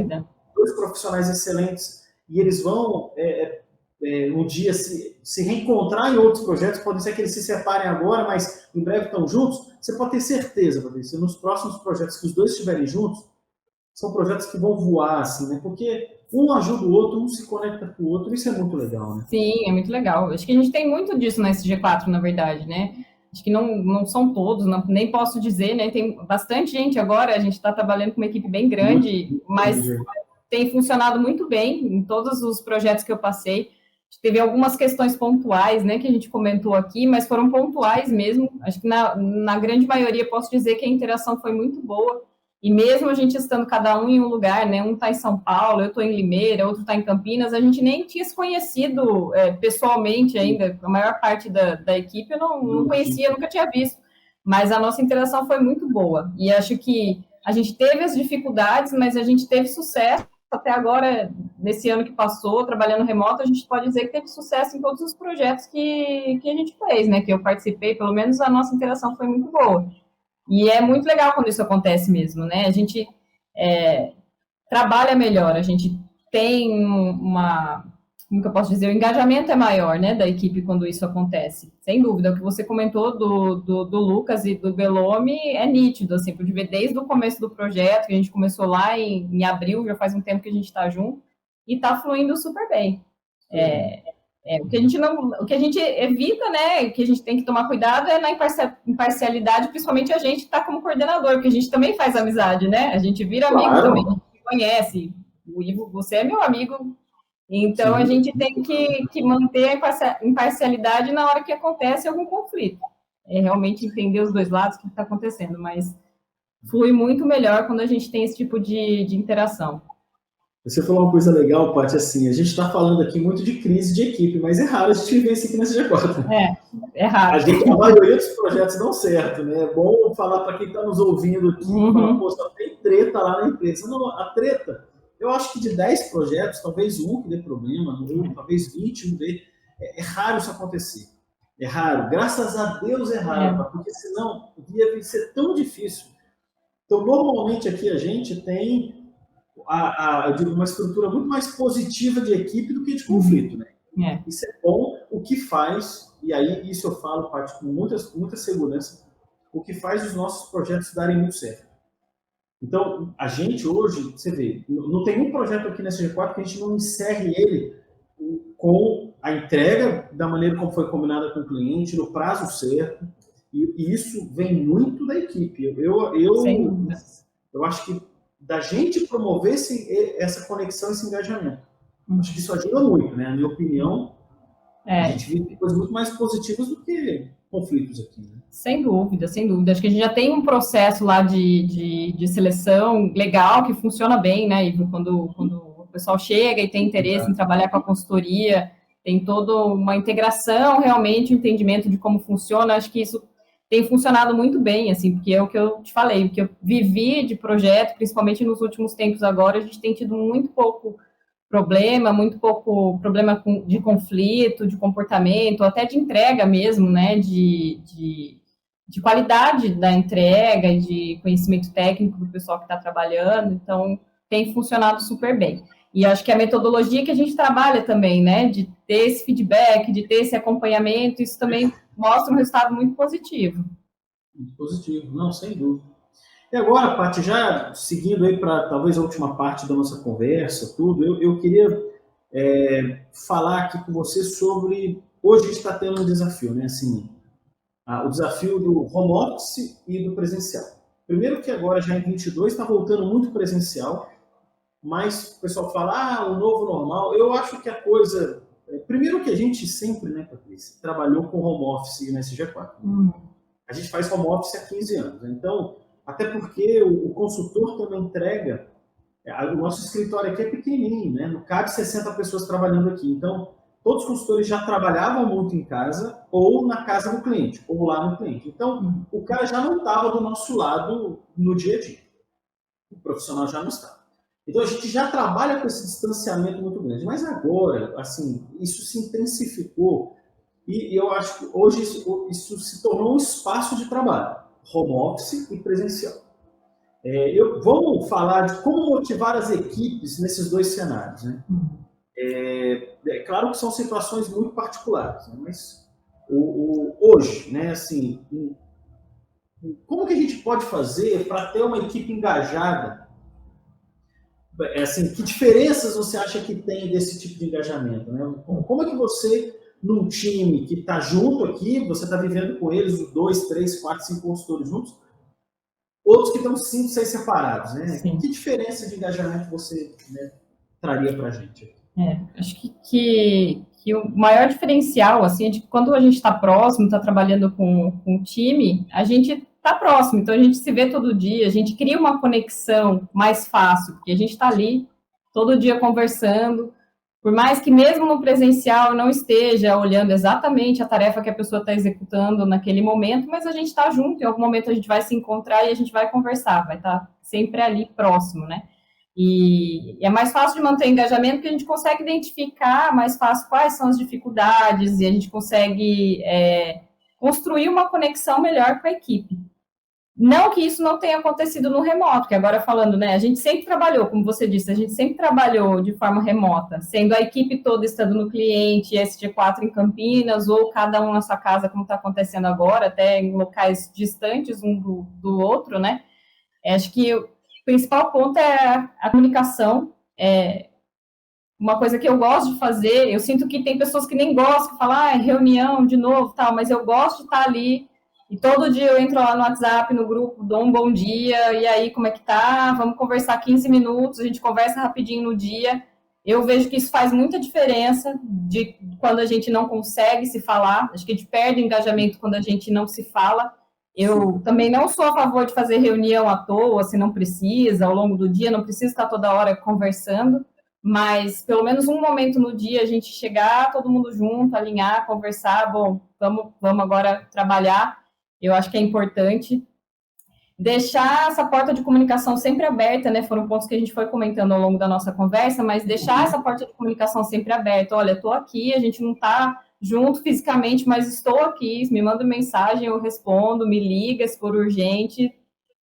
dois profissionais excelentes. E eles vão, um dia, se reencontrar em outros projetos. Pode ser que eles se separem agora, mas em breve estão juntos. Você pode ter certeza, Patrícia, nos próximos projetos que os dois estiverem juntos, são projetos que vão voar, assim, né? Porque um ajuda o outro, um se conecta com o outro, isso é muito legal, né? Sim, é muito legal. Acho que a gente tem muito disso na SG4, na verdade, né? Acho que não são todos, nem posso dizer, né? Tem bastante gente agora, a gente está trabalhando com uma equipe bem grande, mas... tem funcionado muito bem em todos os projetos que eu passei. Teve algumas questões pontuais, né, que a gente comentou aqui, mas foram pontuais mesmo. Acho que na grande maioria posso dizer que a interação foi muito boa. E mesmo a gente estando cada um em um lugar, né, um está em São Paulo, eu estou em Limeira, outro está em Campinas, a gente nem tinha se conhecido pessoalmente ainda. A maior parte da equipe eu não conhecia, nunca tinha visto. Mas a nossa interação foi muito boa. E acho que a gente teve as dificuldades, mas a gente teve sucesso. Até agora, nesse ano que passou, trabalhando remoto, a gente pode dizer que teve sucesso em todos os projetos que a gente fez, né? Que eu participei, pelo menos a nossa interação foi muito boa. E é muito legal quando isso acontece mesmo, né? A gente trabalha melhor, a gente tem como que eu posso dizer, o engajamento é maior, né, da equipe quando isso acontece. Sem dúvida, o que você comentou do Lucas e do Bellomi é nítido, assim, pude ver desde o começo do projeto, que a gente começou lá em abril, já faz um tempo que a gente está junto, e está fluindo super bem. O que a gente evita, né, o que a gente tem que tomar cuidado é na imparcialidade, principalmente a gente que está como coordenador, porque a gente também faz amizade, né, a gente vira amigo também, a gente conhece. O Ivo, você é meu amigo. Então, a gente tem que manter a imparcialidade na hora que acontece algum conflito. Realmente entender os dois lados, o que está acontecendo, mas flui muito melhor quando a gente tem esse tipo de interação. Você falou uma coisa legal, Paty, assim, a gente está falando aqui muito de crise de equipe, mas é raro a gente ver isso aqui na SG4. É raro. A maioria dos projetos dão certo, né? É bom falar para quem está nos ouvindo aqui, falar, pô, só tem treta lá na empresa. Não, a treta... Eu acho que de 10 projetos, talvez um que dê problema, talvez 20 não dê. É raro isso acontecer. É raro. Graças a Deus é raro, porque senão ia ser tão difícil. Então, normalmente aqui a gente tem eu digo, uma estrutura muito mais positiva de equipe do que de conflito, né? Isso é bom, o que faz, e aí isso eu falo, Paty, com muita segurança, o que faz os nossos projetos darem muito certo. Então, a gente hoje, você vê, não tem um projeto aqui na SG4 que a gente não encerre ele com a entrega da maneira como foi combinada com o cliente, no prazo certo, e isso vem muito da equipe. Eu acho que da gente promover essa conexão, esse engajamento. Acho que isso ajuda muito, né? Na minha opinião, a gente vive coisas muito mais positivas do que conflitos aqui, né? Sem dúvida, sem dúvida. Acho que a gente já tem um processo lá de seleção legal que funciona bem, né, Ivo? Quando o pessoal chega e tem interesse em trabalhar com a consultoria, tem toda uma integração, realmente, um entendimento de como funciona. Acho que isso tem funcionado muito bem, assim, porque é o que eu te falei, porque eu vivi de projeto, principalmente nos últimos tempos agora, a gente tem tido muito pouco problema de conflito, de comportamento, até de entrega mesmo, né, de qualidade da entrega e de conhecimento técnico do pessoal que está trabalhando, então tem funcionado super bem. E acho que a metodologia que a gente trabalha também, né, de ter esse feedback, de ter esse acompanhamento, isso também mostra um resultado muito positivo. Muito positivo, não, sem dúvida. E agora, Paty, já seguindo aí para talvez a última parte da nossa conversa, tudo, eu queria falar aqui com você sobre, hoje a gente está tendo um desafio, né, assim, o desafio do home office e do presencial. Primeiro que agora, já em 22, está voltando muito presencial, mas o pessoal fala, o novo normal. Eu acho que a coisa... Primeiro que a gente sempre, né, Patrícia, trabalhou com home office na SG4. A gente faz home office há 15 anos. Né? Então, até porque o consultor tem uma entrega... O nosso escritório aqui é pequenininho, né? Não cabe 60 pessoas trabalhando aqui. Então, todos os consultores já trabalhavam muito em casa ou na casa do cliente, ou lá no cliente. Então, o cara já não estava do nosso lado no dia a dia. O profissional já não estava. Então, a gente já trabalha com esse distanciamento muito grande. Mas agora, assim, isso se intensificou e eu acho que hoje isso se tornou um espaço de trabalho, home office e presencial. Vamos falar de como motivar as equipes nesses dois cenários, né? É claro que são situações muito particulares, né? Mas hoje, né, assim, como que a gente pode fazer para ter uma equipe engajada? Assim, que diferenças você acha que tem desse tipo de engajamento, né? Como é que você, num time que está junto aqui, você está vivendo com eles, os 2, 3, 4, 5 consultores juntos, outros que estão 5, 6 separados, né? Sim. Que diferença de engajamento você, né, traria para a gente? Acho que o maior diferencial, assim, é de que quando a gente está próximo, está trabalhando com o time, a gente está próximo, então a gente se vê todo dia, a gente cria uma conexão mais fácil, porque a gente está ali todo dia conversando, por mais que mesmo no presencial eu não esteja olhando exatamente a tarefa que a pessoa está executando naquele momento, mas a gente está junto, em algum momento a gente vai se encontrar e a gente vai conversar, vai estar sempre ali próximo, né? E é mais fácil de manter o engajamento porque a gente consegue identificar mais fácil quais são as dificuldades e a gente consegue construir uma conexão melhor com a equipe. Não que isso não tenha acontecido no remoto, que agora falando, né, a gente sempre trabalhou, como você disse, a gente sempre trabalhou de forma remota, sendo a equipe toda estando no cliente, SG4 em Campinas, ou cada um na sua casa, como está acontecendo agora, até em locais distantes um do outro, né? Acho que o principal ponto é a comunicação. Uma coisa que eu gosto de fazer, eu sinto que tem pessoas que nem gostam, que falam, é reunião de novo, tal, mas eu gosto de estar ali, e todo dia eu entro lá no WhatsApp, no grupo, dou um bom dia, e aí, como é que tá? Vamos conversar 15 minutos, a gente conversa rapidinho no dia. Eu vejo que isso faz muita diferença de quando a gente não consegue se falar, acho que a gente perde engajamento quando a gente não se fala. Eu também não sou a favor de fazer reunião à toa, se não precisa, ao longo do dia, não precisa estar toda hora conversando, mas pelo menos um momento no dia a gente chegar, todo mundo junto, alinhar, conversar, bom, vamos agora trabalhar, eu acho que é importante. Deixar essa porta de comunicação sempre aberta, né, foram pontos que a gente foi comentando ao longo da nossa conversa, mas deixar essa porta de comunicação sempre aberta, olha, estou aqui, a gente não está junto fisicamente, mas estou aqui, me manda mensagem, eu respondo, me liga se for urgente,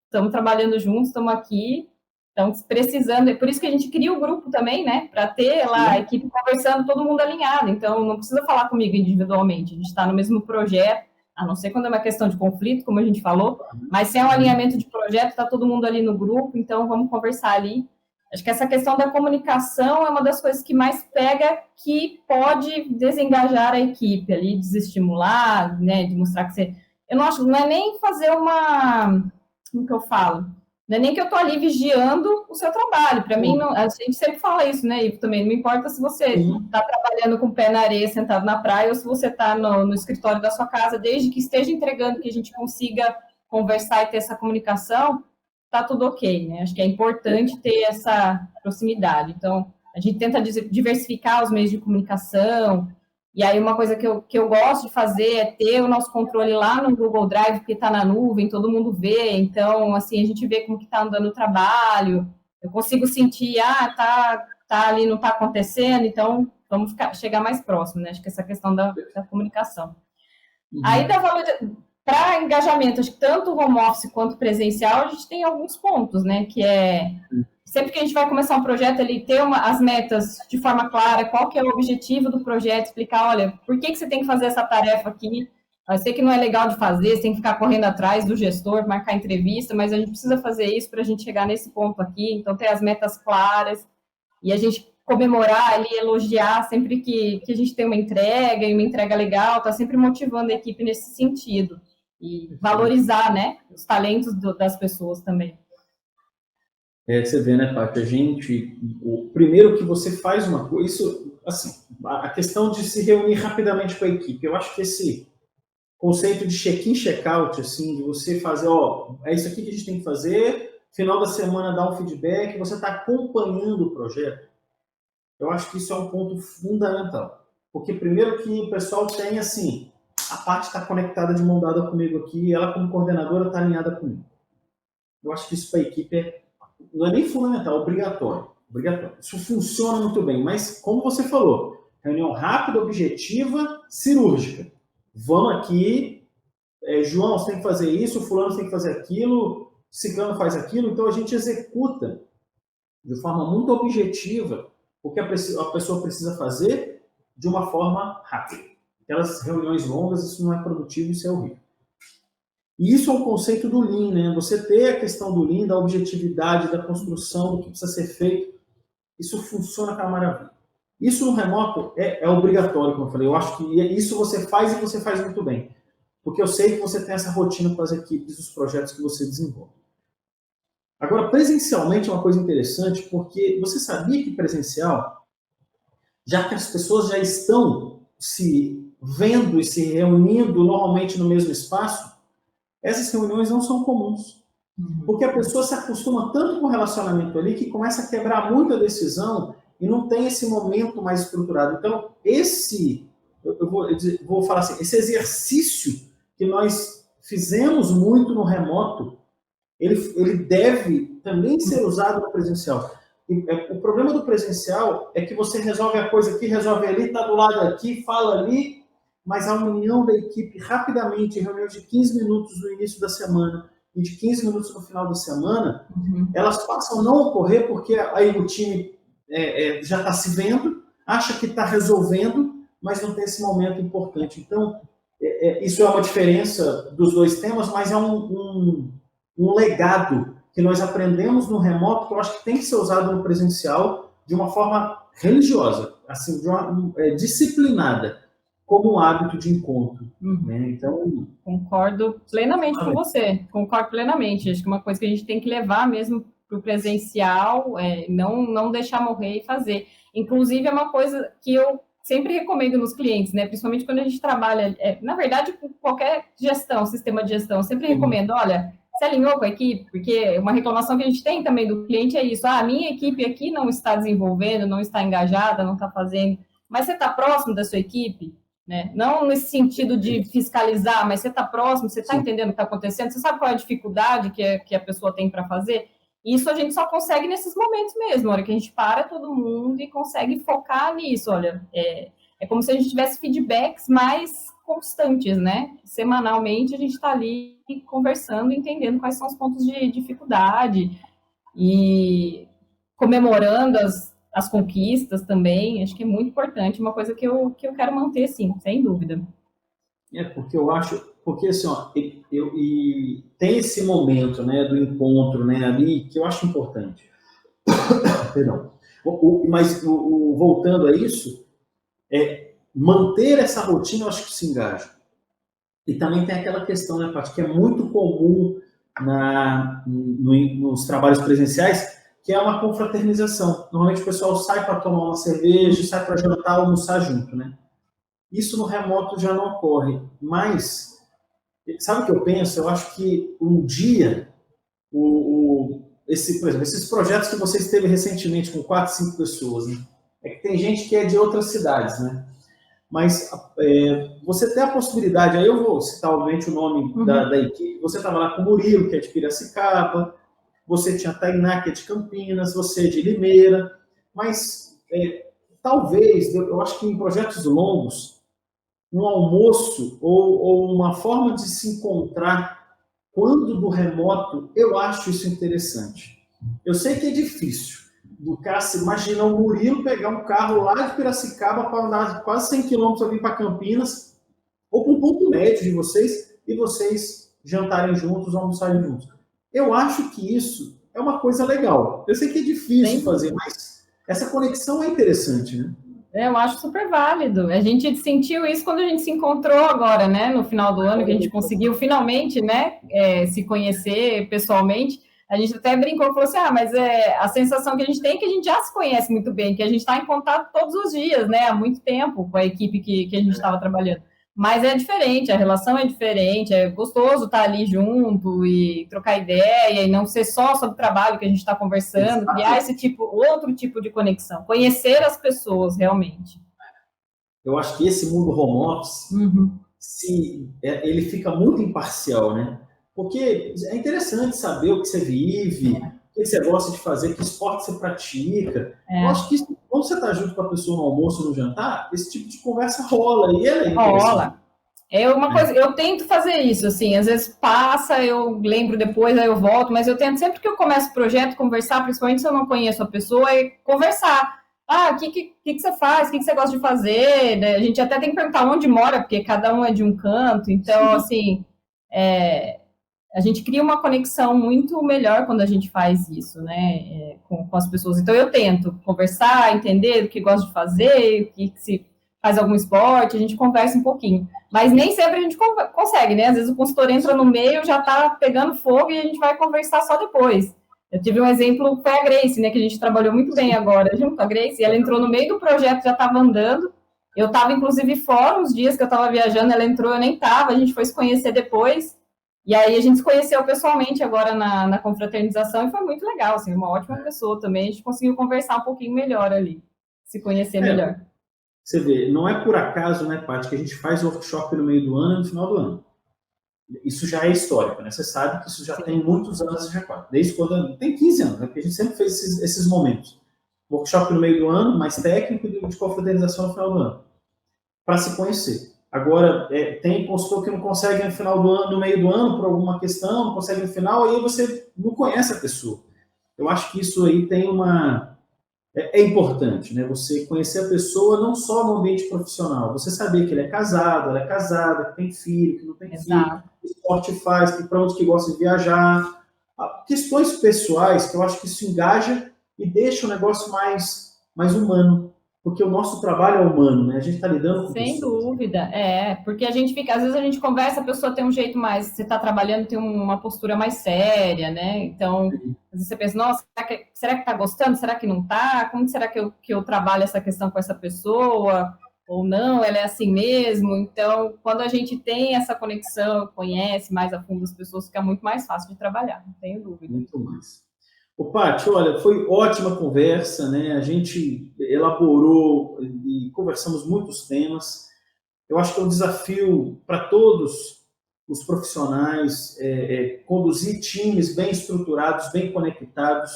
estamos trabalhando juntos, estamos aqui, Então, precisando, é por isso que a gente cria o grupo também, né? Para ter lá a equipe conversando, todo mundo alinhado. Então, não precisa falar comigo individualmente. A gente está no mesmo projeto, a não ser quando é uma questão de conflito, como a gente falou, mas se é um alinhamento de projeto, está todo mundo ali no grupo, então vamos conversar ali. Acho que essa questão da comunicação é uma das coisas que mais pega, que pode desengajar a equipe ali, desestimular, né? De mostrar que você. Eu não acho, não é nem fazer uma. Como que eu falo? Não é nem que eu estou ali vigiando o seu trabalho. Para mim, não, a gente sempre fala isso, né, Ivo, também. Não importa se você está trabalhando com o pé na areia, sentado na praia, ou se você está no escritório da sua casa, desde que esteja entregando, que a gente consiga conversar e ter essa comunicação, está tudo ok, né? Acho que é importante ter essa proximidade. Então, a gente tenta diversificar os meios de comunicação. E aí, uma coisa que eu gosto de fazer é ter o nosso controle lá no Google Drive, porque está na nuvem, todo mundo vê. Então, assim, a gente vê como que está andando o trabalho. Eu consigo sentir, tá ali, não está acontecendo, então vamos chegar mais próximo, né? Acho que essa questão da comunicação. Aí, para engajamento, acho que tanto home office quanto presencial, a gente tem alguns pontos, né? Que é sempre que a gente vai começar um projeto, ele ter as metas de forma clara, qual que é o objetivo do projeto, explicar, olha, por que você tem que fazer essa tarefa aqui? Eu sei que não é legal de fazer, você tem que ficar correndo atrás do gestor, marcar entrevista, mas a gente precisa fazer isso para a gente chegar nesse ponto aqui, então ter as metas claras, e a gente comemorar ali, elogiar sempre que a gente tem uma entrega, e uma entrega legal, tá sempre motivando a equipe nesse sentido, e valorizar, né, os talentos das pessoas também. Você vê, né, Paty, o primeiro que você faz uma coisa, isso, assim, a questão de se reunir rapidamente com a equipe, eu acho que esse conceito de check-in, check-out, assim, de você fazer, é isso aqui que a gente tem que fazer, final da semana dar um feedback, você está acompanhando o projeto, eu acho que isso é um ponto fundamental, porque primeiro que o pessoal tem, assim, a Paty está conectada de mão dada comigo aqui, ela como coordenadora está alinhada comigo. Eu acho que isso para a equipe não é nem fundamental, é obrigatório. Isso funciona muito bem, mas como você falou, reunião rápida, objetiva, cirúrgica. Vamos aqui, João, você tem que fazer isso, fulano tem que fazer aquilo, ciclano faz aquilo, então a gente executa de forma muito objetiva o que a pessoa precisa fazer de uma forma rápida. Aquelas reuniões longas, isso não é produtivo, isso é horrível. E isso é um conceito do Lean, né? Você ter a questão do Lean, da objetividade, da construção, do que precisa ser feito, isso funciona com a maravilha. Isso no remoto é obrigatório, como eu falei. Eu acho que isso você faz e você faz muito bem. Porque eu sei que você tem essa rotina com as equipes, os projetos que você desenvolve. Agora, presencialmente é uma coisa interessante, porque você sabia que presencial, já que as pessoas já estão se vendo e se reunindo normalmente no mesmo espaço, essas reuniões não são comuns. Porque a pessoa se acostuma tanto com o relacionamento ali que começa a quebrar muito a decisão e não tem esse momento mais estruturado. Então, eu vou falar assim, esse exercício que nós fizemos muito no remoto, ele deve também ser usado no presencial. O problema do presencial é que você resolve a coisa aqui, resolve ali, está do lado aqui, fala ali, mas a união da equipe rapidamente, reunião de 15 minutos no início da semana e de 15 minutos no final da semana, elas passam a não ocorrer porque aí o time já está se vendo, acha que está resolvendo, mas não tem esse momento importante. Então, isso é uma diferença dos dois temas, mas é um legado que nós aprendemos no remoto que eu acho que tem que ser usado no presencial de uma forma religiosa, assim, disciplinada, como um hábito de encontro. Né? Então, concordo plenamente com você, concordo plenamente. Acho que uma coisa que a gente tem que levar mesmo para o presencial, não deixar morrer e fazer. Inclusive, é uma coisa que eu sempre recomendo nos clientes, né? Principalmente quando a gente trabalha, na verdade, com qualquer gestão, sistema de gestão, eu sempre recomendo, olha, se alinhou com a equipe, porque uma reclamação que a gente tem também do cliente é isso, a minha equipe aqui não está desenvolvendo, não está engajada, não está fazendo, mas você está próximo da sua equipe? Né? Não nesse sentido de fiscalizar, mas você está próximo, você está entendendo o que está acontecendo, você sabe qual é a dificuldade que a pessoa tem para fazer? Isso a gente só consegue nesses momentos mesmo, na hora que a gente para todo mundo e consegue focar nisso. Olha, é como se a gente tivesse feedbacks mais constantes, né? Semanalmente a gente está ali conversando, entendendo quais são os pontos de dificuldade. e comemorando as conquistas também. Acho que é muito importante, uma coisa que eu quero manter, sim, sem dúvida. Porque eu acho, porque assim, ó, e tem esse momento, né, do encontro, né, ali, que eu acho importante. Perdão. Mas voltando a isso, manter essa rotina, eu acho que se engaja. E também tem aquela questão, né, Paty, que é muito comum nos trabalhos presenciais, que é uma confraternização. Normalmente o pessoal sai para tomar uma cerveja, sai para jantar, almoçar junto, né? Isso no remoto já não ocorre. Mas, sabe o que eu penso? Eu acho que um dia, por exemplo, esses projetos que você esteve recentemente com 4, 5 pessoas, né? É que tem gente que é de outras cidades, né? Mas você tem a possibilidade, aí eu vou citar, obviamente, o nome da equipe, você estava lá com o Murilo, que é de Piracicaba, você tinha a Tainá, que é de Campinas, você é de Limeira, mas talvez, eu acho que em projetos longos, um almoço ou uma forma de se encontrar quando do remoto, eu acho isso interessante. Eu sei que é difícil. Do cara, se imagina o Murilo pegar um carro lá de Piracicaba para andar quase 100 quilômetros ali para Campinas, ou para um ponto médio de vocês, e vocês jantarem juntos, almoçarem juntos. Eu acho que isso é uma coisa legal. Eu sei que é difícil fazer, mas essa conexão é interessante, né? Eu acho super válido. A gente sentiu isso quando a gente se encontrou agora, né? No final do ano, que a gente conseguiu finalmente, né? Se conhecer pessoalmente. A gente até brincou e falou assim: mas a sensação que a gente tem é que a gente já se conhece muito bem, que a gente está em contato todos os dias, né? Há muito tempo com a equipe que a gente estava trabalhando. Mas é diferente, a relação é diferente, é gostoso estar ali junto e trocar ideia, e não ser só sobre o trabalho que a gente está conversando, criar outro tipo de conexão, conhecer as pessoas realmente. Eu acho que esse mundo home office, ele fica muito imparcial, né? Porque é interessante saber o que você vive, o que você gosta de fazer, que esporte você pratica. Eu acho que quando você está junto com a pessoa no almoço, no jantar, esse tipo de conversa rola, e ela é interessante. Rola. Uma coisa, eu tento fazer isso, assim, às vezes passa, eu lembro depois, aí eu volto, mas eu tento sempre que eu começo o projeto, conversar, principalmente se eu não conheço a pessoa, e conversar. O que você faz? O que você gosta de fazer? Né? A gente até tem que perguntar onde mora, porque cada um é de um canto, então, assim, a gente cria uma conexão muito melhor quando a gente faz isso, né, com as pessoas. Então, eu tento conversar, entender o que gosta de fazer, o que se faz algum esporte, a gente conversa um pouquinho. Mas nem sempre a gente consegue, né? Às vezes o consultor entra no meio, já está pegando fogo e a gente vai conversar só depois. Eu tive um exemplo, foi a Grace, né? Que a gente trabalhou muito bem agora junto com a Grace, e ela entrou no meio do projeto, já estava andando. Eu estava, inclusive, fora uns dias que eu estava viajando, ela entrou, eu nem estava, a gente foi se conhecer depois. E aí a gente se conheceu pessoalmente agora na confraternização e foi muito legal, assim, uma ótima pessoa também. A gente conseguiu conversar um pouquinho melhor ali, se conhecer melhor. Você vê, não é por acaso, né, Paty, que a gente faz workshop no meio do ano e no final do ano. Isso já é histórico, né? Você sabe que isso já tem muitos anos, desde quando tem 15 anos, né? Porque a gente sempre fez esses momentos. Workshop no meio do ano, mais técnico, e de confraternização no final do ano, para se conhecer. Agora, tem consultor que não consegue no final do ano, no meio do ano, por alguma questão, não consegue no final, aí você não conhece a pessoa. Eu acho que isso aí tem é importante, né? Você conhecer a pessoa não só no ambiente profissional, você saber que ele é casado, ela é casada, que tem filho, que não tem filho, que esporte faz, que para onde que gosta de viajar. Questões pessoais que eu acho que isso engaja e deixa o negócio mais humano, porque o nosso trabalho é humano, né? A gente está lidando com Sem pessoas. dúvida, porque a gente fica, às vezes a gente conversa, a pessoa tem um jeito mais, você está trabalhando, tem uma postura mais séria, né? Então, às vezes você pensa, nossa, será que tá gostando? Será que não tá? Como será que eu trabalho essa questão com essa pessoa? Ou não, ela é assim mesmo? Então, quando a gente tem essa conexão, conhece mais a fundo as pessoas, fica muito mais fácil de trabalhar, não tenho dúvida. Muito mais. Paty, olha, foi ótima conversa, né? A gente elaborou e conversamos muitos temas. Eu acho que é um desafio para todos os profissionais conduzir times bem estruturados, bem conectados,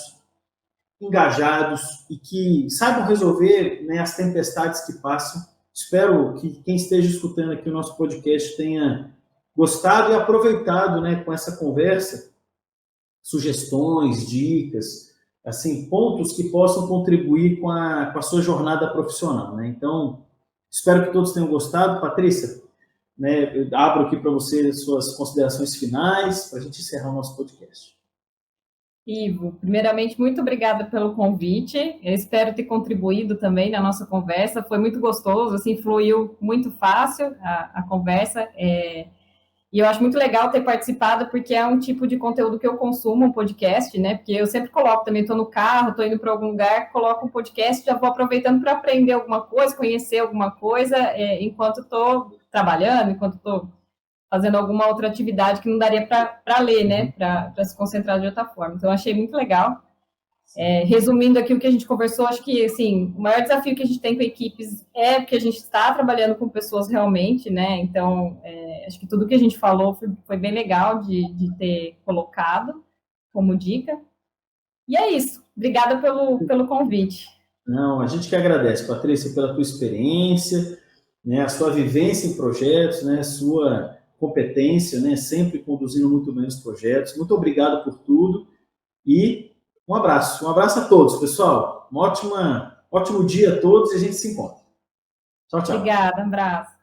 engajados e que saibam resolver, né, as tempestades que passam. Espero que quem esteja escutando aqui o nosso podcast tenha gostado e aproveitado, né, com essa conversa sugestões, dicas, assim, pontos que possam contribuir com a sua jornada profissional, né? Então, espero que todos tenham gostado. Patrícia, né, eu abro aqui para você as suas considerações finais, para a gente encerrar o nosso podcast. Ivo, primeiramente, muito obrigada pelo convite. Eu espero ter contribuído também na nossa conversa. Foi muito gostoso, assim, fluiu muito fácil a conversa. E eu acho muito legal ter participado, porque é um tipo de conteúdo que eu consumo, um podcast, né? Porque eu sempre coloco também, estou no carro, estou indo para algum lugar, coloco um podcast, já vou aproveitando para aprender alguma coisa, conhecer alguma coisa, enquanto estou trabalhando, enquanto estou fazendo alguma outra atividade que não daria para ler, né? Para se concentrar de outra forma. Então, eu achei muito legal. Resumindo aqui o que a gente conversou, acho que, assim, o maior desafio que a gente tem com equipes é que a gente está trabalhando com pessoas realmente, né? Então, acho que tudo que a gente falou foi bem legal de ter colocado como dica. E é isso. Obrigada pelo convite. Não, a gente que agradece, Patrícia, pela tua experiência, né, a sua vivência em projetos, né, a sua competência, né, sempre conduzindo muito bem os projetos. Muito obrigado por tudo e um abraço a todos, pessoal. Um ótimo dia a todos e a gente se encontra. Tchau, tchau. Obrigada, um abraço.